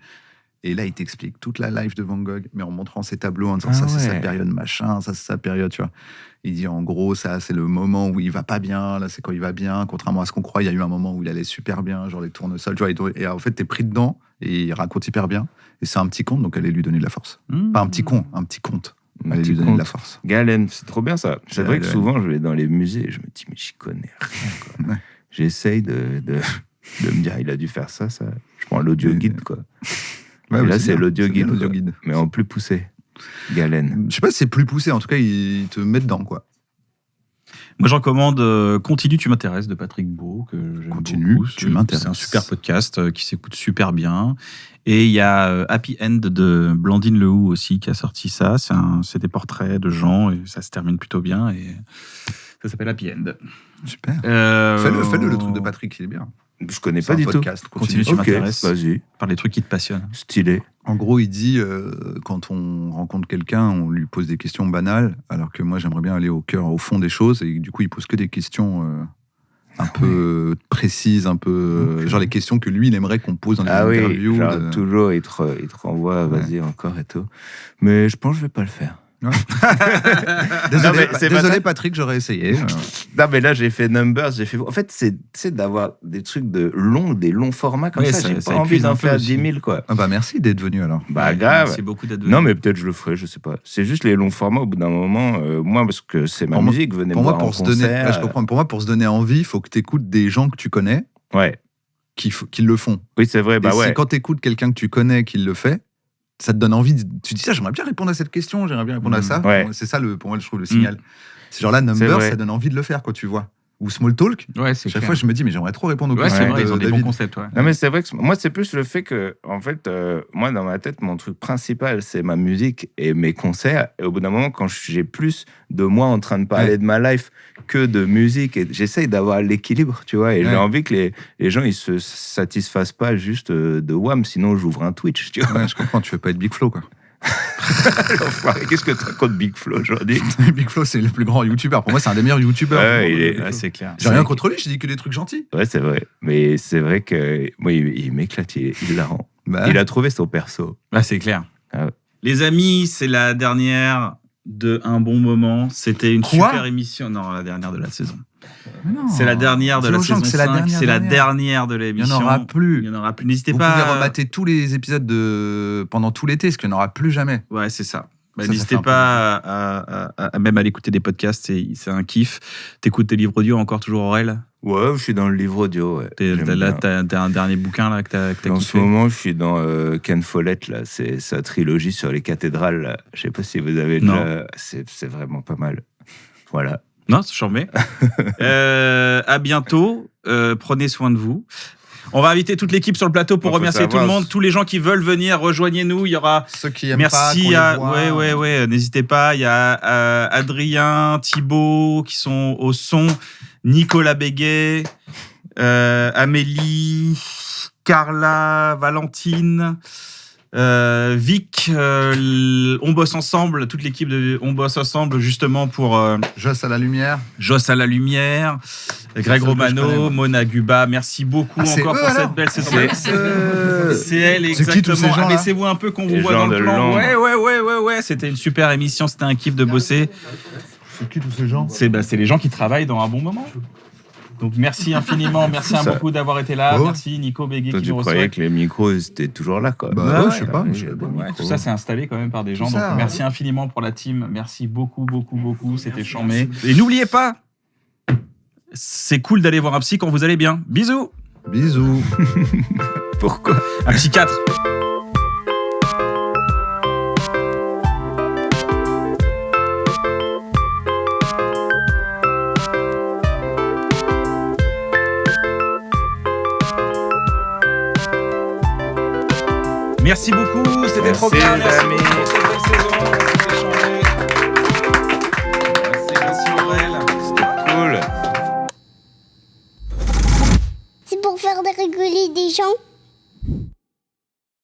Et là, il t'explique toute la life de Van Gogh, mais en montrant ses tableaux, en disant Ah ça, c'est sa ouais. période machin, ça, c'est sa période, tu vois. Il dit en gros, ça, c'est le moment où il va pas bien, là, c'est quand il va bien. Contrairement à ce qu'on croit, il y a eu un moment où il allait super bien, genre les tournesols, tu vois. Et en fait, t'es pris dedans et il raconte hyper bien. Et c'est un petit conte, donc allez lui donner de la force. Pas un petit con, un petit conte. Bah, Allez tu lui donner de la comptes. force. Galen, c'est trop bien ça. C'est vrai que Galen. souvent, je vais dans les musées et je me dis, mais j'y connais rien. Quoi. Ouais. J'essaye de me dire, il a dû faire ça. Je prends l'audio guide, quoi. Ouais, Et mais là, c'est bien, l'audio c'est bien, guide, l'audio quoi. guide. Mais en plus poussé. Galen. Je sais pas si c'est plus poussé, en tout cas, il te met dedans, quoi. Moi, je recommande Continue, tu m'intéresses de Patrick Beau, que j'aime Continue, beaucoup. tu m'intéresses. C'est un super podcast qui s'écoute super bien. Et il y a Happy End de Blandine Lehoux aussi qui a sorti ça. C'est des portraits de gens et ça se termine plutôt bien. Et ça s'appelle Happy End. Super. Euh, Fais-le, le truc de Patrick, il est bien. Je connais C'est pas un du tout. podcast. Continue, tu Ok, m'intéresses. vas-y. Par les trucs qui te passionnent. Stylé. En gros, il dit, quand on rencontre quelqu'un, on lui pose des questions banales, alors que moi, j'aimerais bien aller au cœur, au fond des choses, et du coup, il pose que des questions un peu précises, un peu... genre les questions que lui, il aimerait qu'on pose dans les Ah oui, interviews. genre, toujours, il te renvoie, Ouais. vas-y, encore et tout. Mais je pense que je vais pas le faire. Désolé, Non, mais c'est pas désolé ça. Patrick, j'aurais essayé. Non, mais là, j'ai fait Numbers, En fait, c'est d'avoir des trucs des longs formats comme Ouais, ça. ça- J'ai ça pas envie épuise un d'en peu faire aussi. 10 000, quoi. Ah bah merci d'être venu alors. Bah, Ouais, grave. Merci beaucoup d'être venu. Non, mais peut-être je le ferai, je sais pas. C'est juste les longs formats, au bout d'un moment, moi, parce que c'est ma Pour moi- musique, venez Pour me moi, voir en pour se donner, concert. ouais, je comprends. Pour moi, pour se donner envie, il faut que tu écoutes des gens que tu connais Ouais. qui le font. Oui, c'est vrai, bah et ouais. si quand tu écoutes quelqu'un que tu connais qui le fait, ça te donne envie. Tu dis ça, j'aimerais bien répondre à cette question, j'aimerais bien répondre à ça. Ouais. C'est ça, pour moi, je trouve le signal. C'est genre là, C'est Number, vrai. ça donne envie de le faire, quoi, tu vois. Ou Small Talk. Ouais, c'est Chaque clair. fois, je me dis, mais j'aimerais trop répondre aux Ouais, questions c'est vrai, de ils ont des David. bons concepts. Ouais. Non, mais c'est vrai que moi, c'est plus le fait que, en fait, moi, dans ma tête, mon truc principal, c'est ma musique et mes concerts. Et au bout d'un moment, quand j'ai plus de moi en train de parler Ouais. de ma life que de musique, et j'essaye d'avoir l'équilibre, tu vois. Et Ouais. j'ai envie que les gens, ils se satisfassent pas juste de Wham, sinon j'ouvre un Twitch, tu vois. Ouais, je comprends, tu veux pas être Big Flo, quoi. L'enfoiré, qu'est-ce que tu racontes Big Flo aujourd'hui? Big Flo, c'est le plus grand youtubeur. Pour moi, c'est un des meilleurs youtubeurs. Ouais, il est- Big Flo. c'est clair. J'ai rien contre lui, je dis que des trucs gentils. Ouais, c'est vrai. Mais c'est vrai que moi, il m'éclate, il la rend. Bah, Il a trouvé son perso. Ouais, c'est clair. Ah ouais. Les amis, c'est la dernière de Un Bon Moment. C'était une Quoi super émission. Non, la dernière de la saison. mais non. C'est la dernière de Dis la aux gens saison que 5. c'est la dernière. C'est la dernière de Il n'y l'émission. en aura plus. Il y en aura plus. N'hésitez Vous pas. pouvez remater tous les épisodes pendant tout l'été, parce qu'il n'y en aura plus jamais. Ouais, c'est ça. Bah, Ça n'hésitez fait un peu pas à même aller écouter des podcasts. C'est un kiff. T'écoutes tes livres audio encore toujours, Aurel? Ouais, je suis dans le livre audio. Ouais. J'aime Là, bien. t'as un dernier bouquin là, que t'as En ce kiffé. moment, je suis dans Ken Follett, là. C'est sa trilogie sur les cathédrales. Là. Je sais pas si vous avez Non. déjà. C'est vraiment pas mal. Voilà. Non, c'est charmé. À bientôt. Prenez soin de vous. On va inviter toute l'équipe sur le plateau pour Faut remercier tout le savoir- monde. Tous les gens qui veulent venir, rejoignez-nous. Il y aura. Ceux qui aiment Merci pas, qu'on à. les voit. Ouais. N'hésitez pas. Il y a Adrien, Thibaut qui sont au son, Nicolas Béguet, Amélie, Carla, Valentine. Vic, on bosse ensemble, toute l'équipe de On bosse ensemble justement pour Joss à la lumière. Joss à la lumière, Greg seul que je Romano, connais, moi. Mona Guba, merci beaucoup Ah, c'est encore eux, pour alors cette belle saison. C'est- C'est elle C'est qui, tous ces exactement. gens-là Abaissez-vous un peu qu'on vous Les voit gens dans le de plan. l'ombre. Ouais. C'était une super émission, c'était un kiff de bosser. C'est qui tous ces gens? C'est les gens qui travaillent dans un bon moment. Donc merci infiniment, merci Ça. beaucoup d'avoir été là. Oh. Merci Nico Béguet Toi, qui tu nous reçoit. croyais que les micros étaient toujours là, quoi. Bah ouais, je sais pas. il y a je sais des pas. Ouais, micros. tout ça, c'est installé quand même par des gens. Tout Donc, ça, merci infiniment pour la team. Merci beaucoup. C'était chambé. Et n'oubliez pas, c'est cool d'aller voir un psy quand vous allez bien. Bisous. Bisous. Pourquoi? Un psychiatre. Merci beaucoup, c'était Merci, trop bien. les Merci amis. beaucoup pour cette belle saison. C'était chambé. Merci Aurel. Cool. C'est pour faire rigoler des gens.